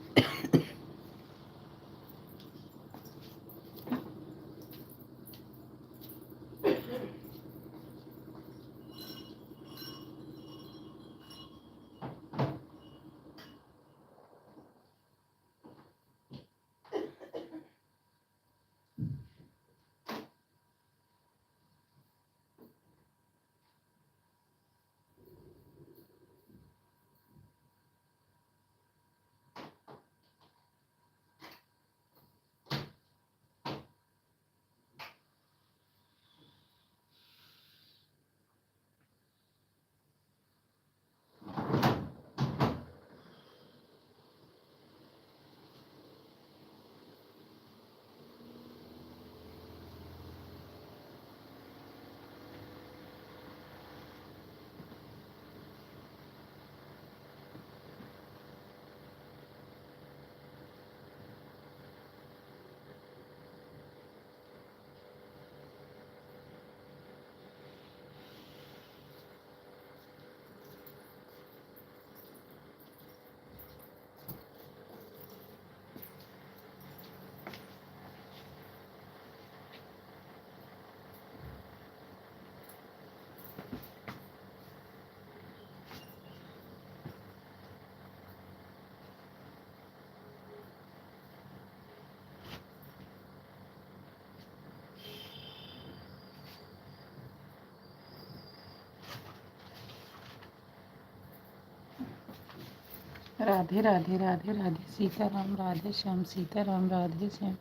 राधे राधे राधे राधे सीताराम राधे श्याम सीताराम राधे श्याम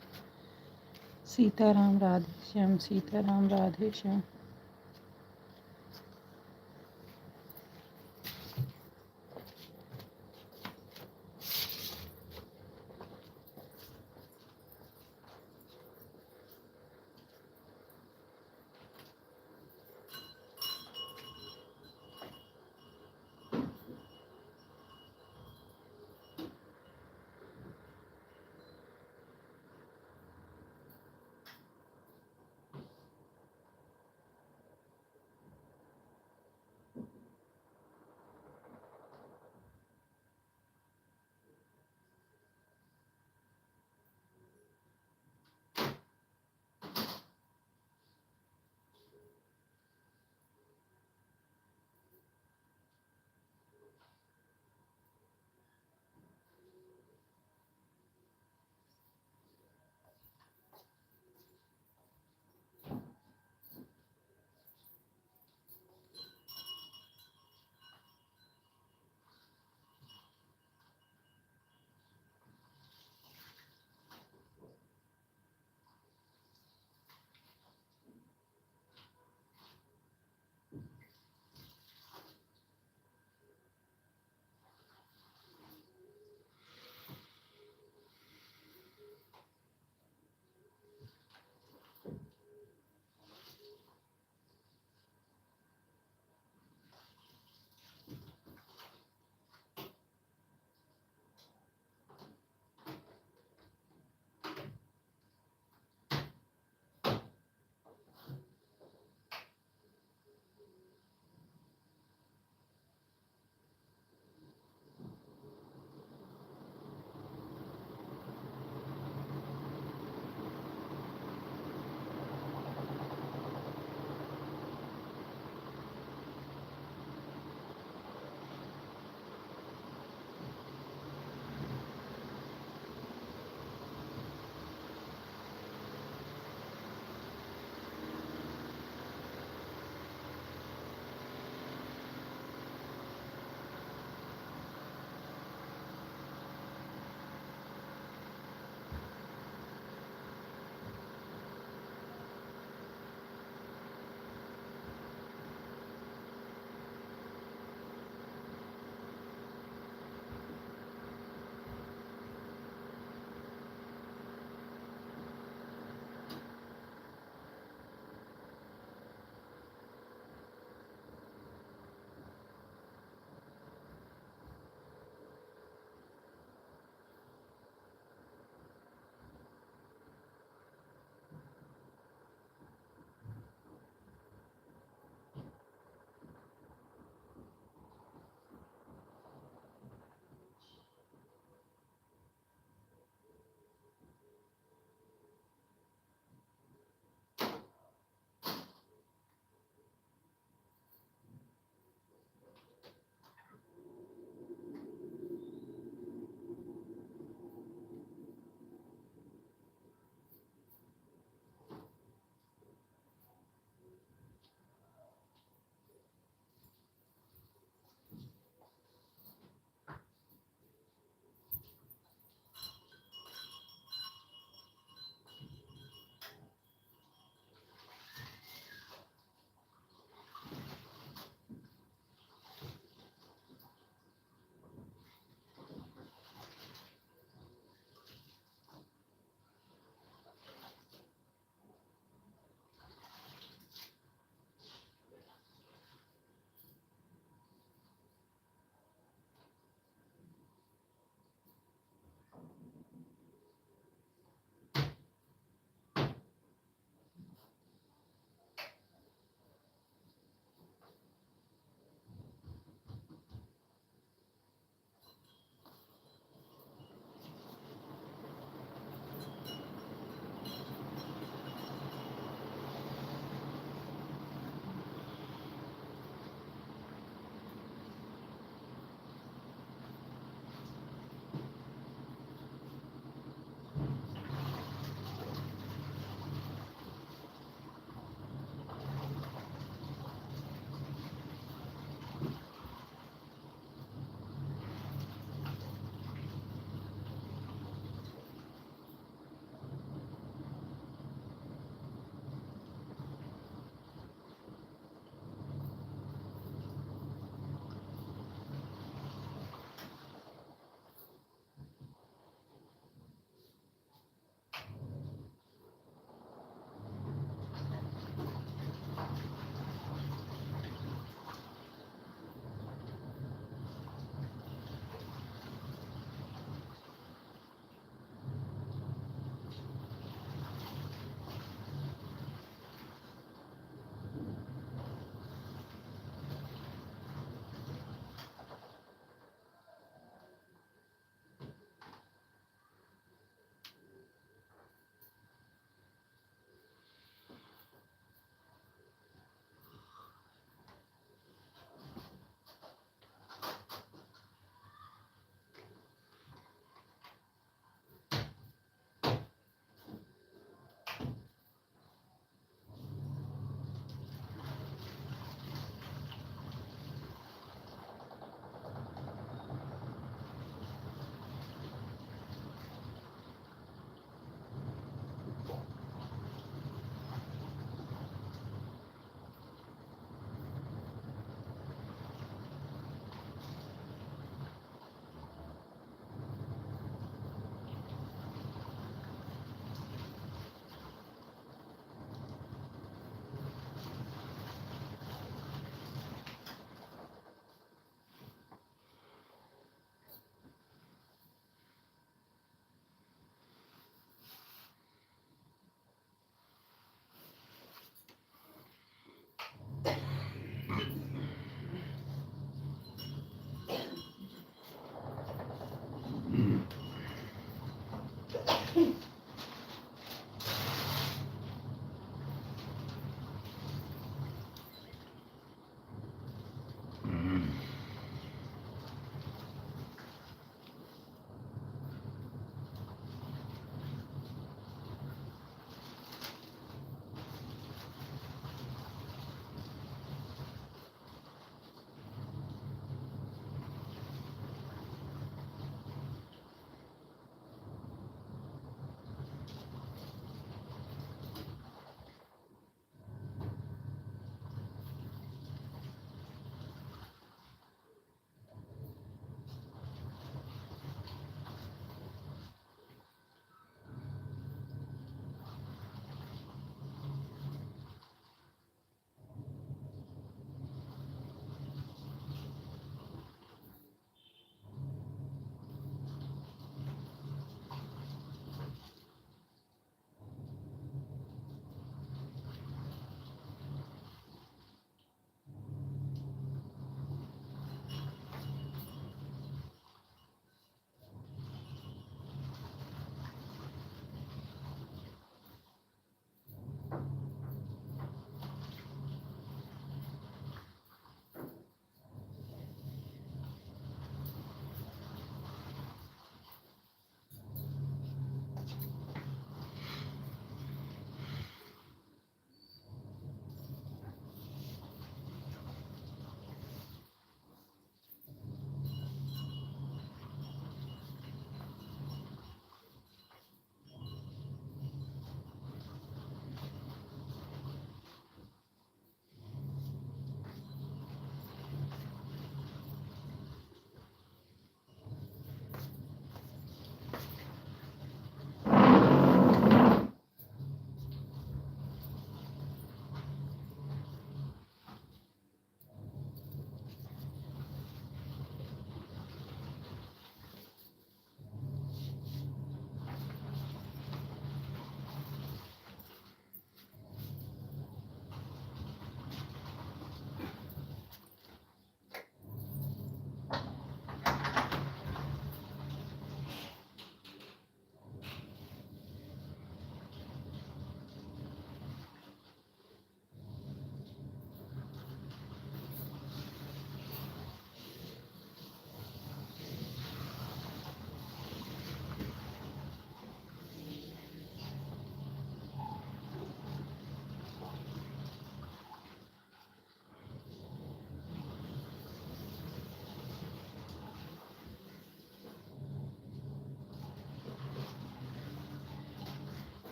सीताराम राधे श्याम सीताराम राधे श्याम।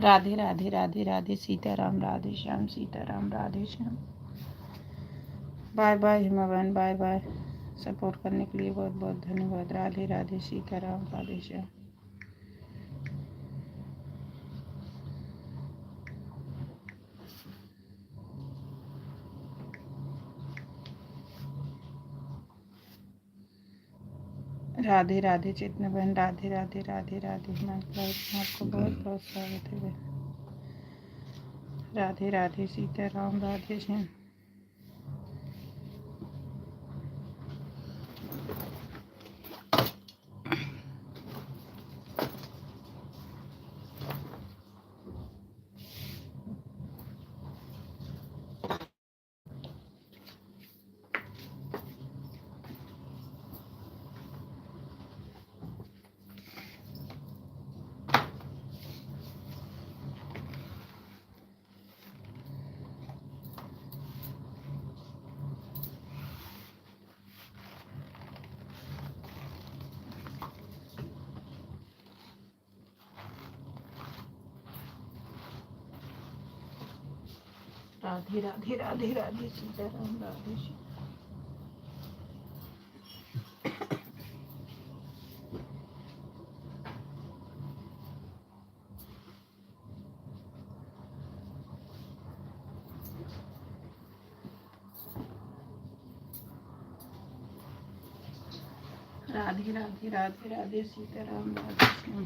राधे राधे राधे राधे सीताराम राधे श्याम सीताराम राधे श्याम। बाय बाय हिमा बहन, बाय बाय। सपोर्ट करने के लिए बहुत बहुत धन्यवाद। राधे राधे सीताराम राधे श्याम। राधे राधे चेतना बहन, राधे राधे राधे राधे। हमारे लाइफ में आपको बहुत बहुत स्वागत है बहन। राधे राधे सीताराम राधे श्याम। राधे राधे राधे राधे सीताराम राधे श्याम। राधे राधे राधे राधे सीताराम राधे श्याम।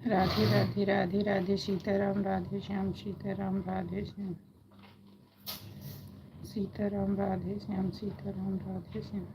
राधे राधे राधे राधे सीताराम राधे श्याम सीताराम राधे श्याम। सीताराम राधे श्याम सीताराम राधे श्याम।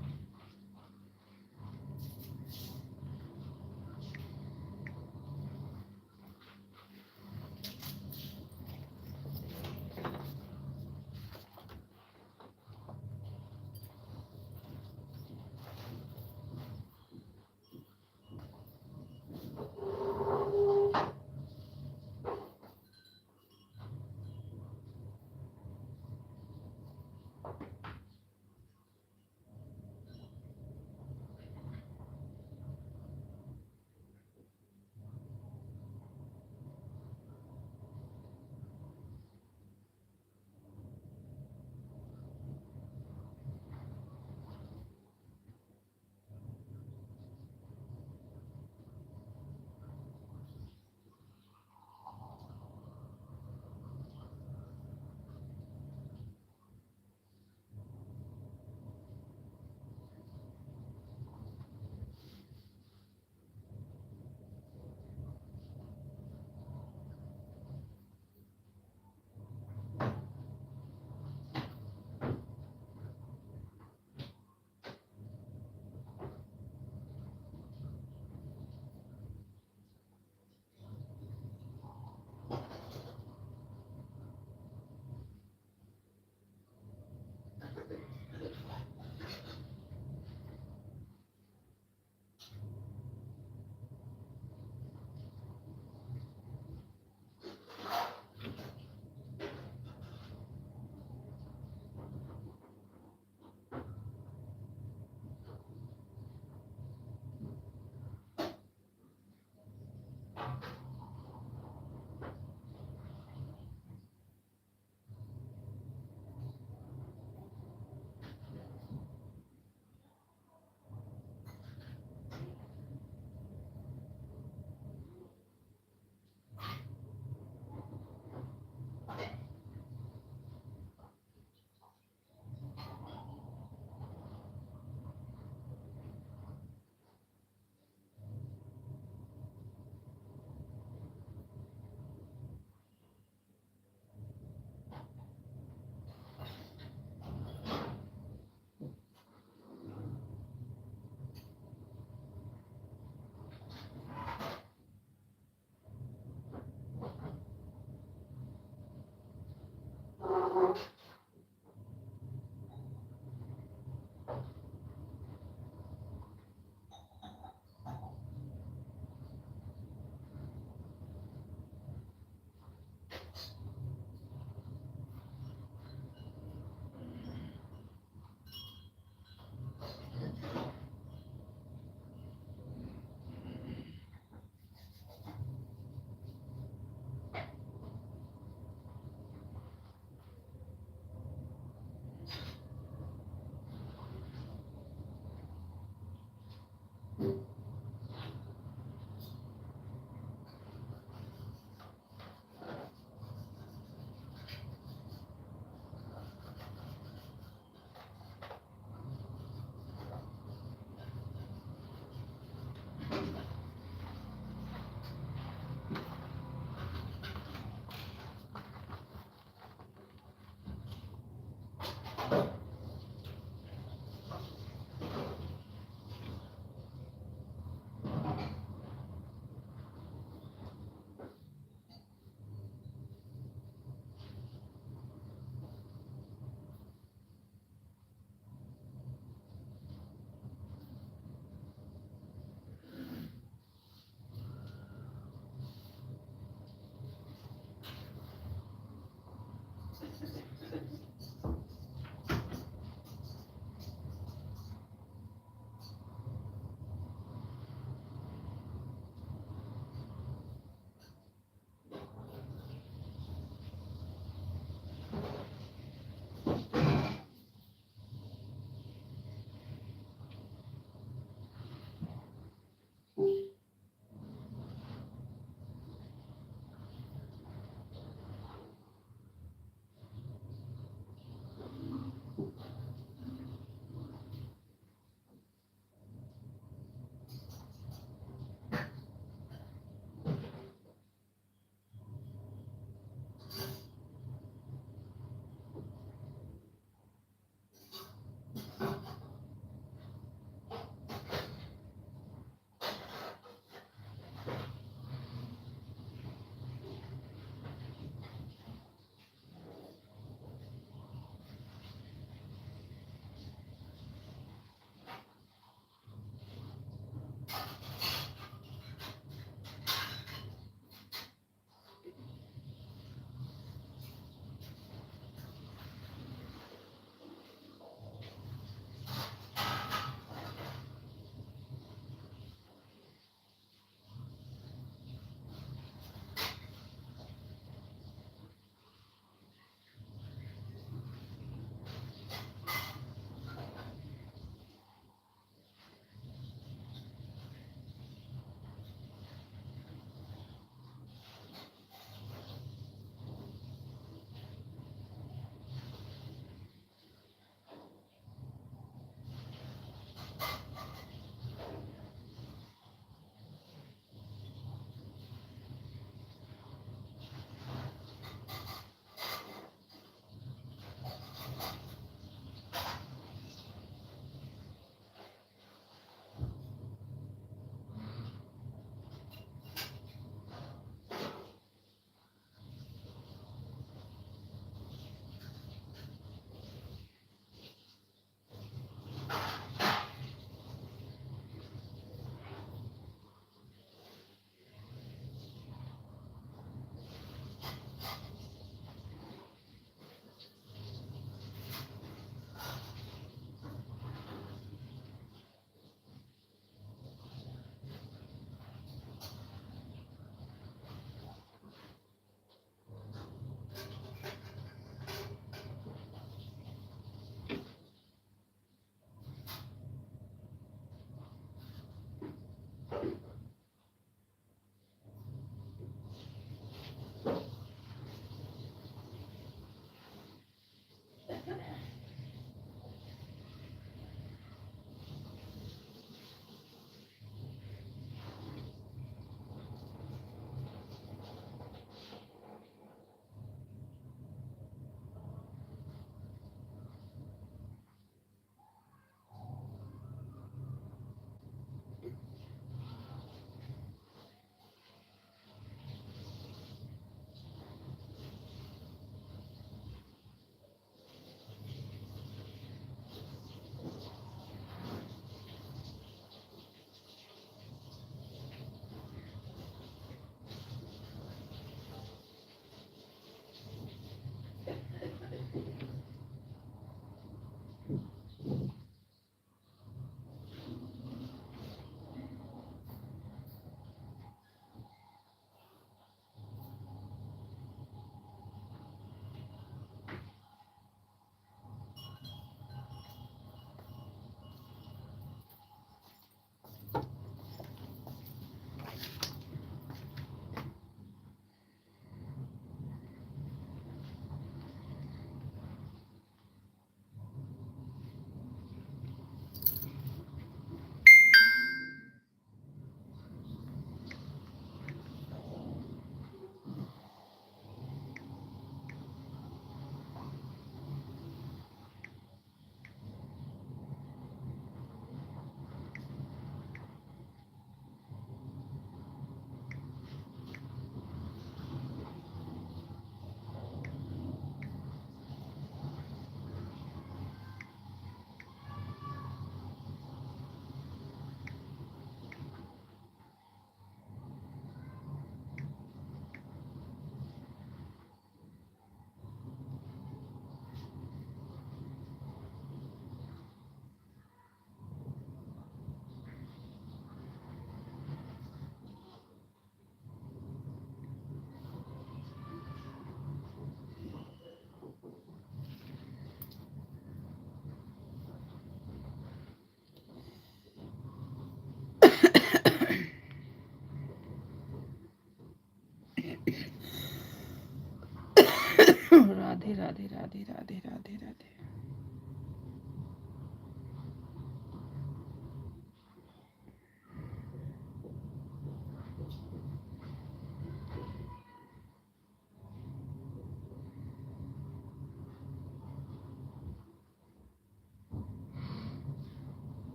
राधे राधे राधे राधे राधे।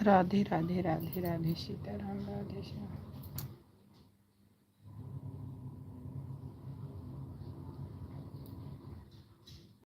राधे राधे राधे राधे सीताराम राधे श्याम।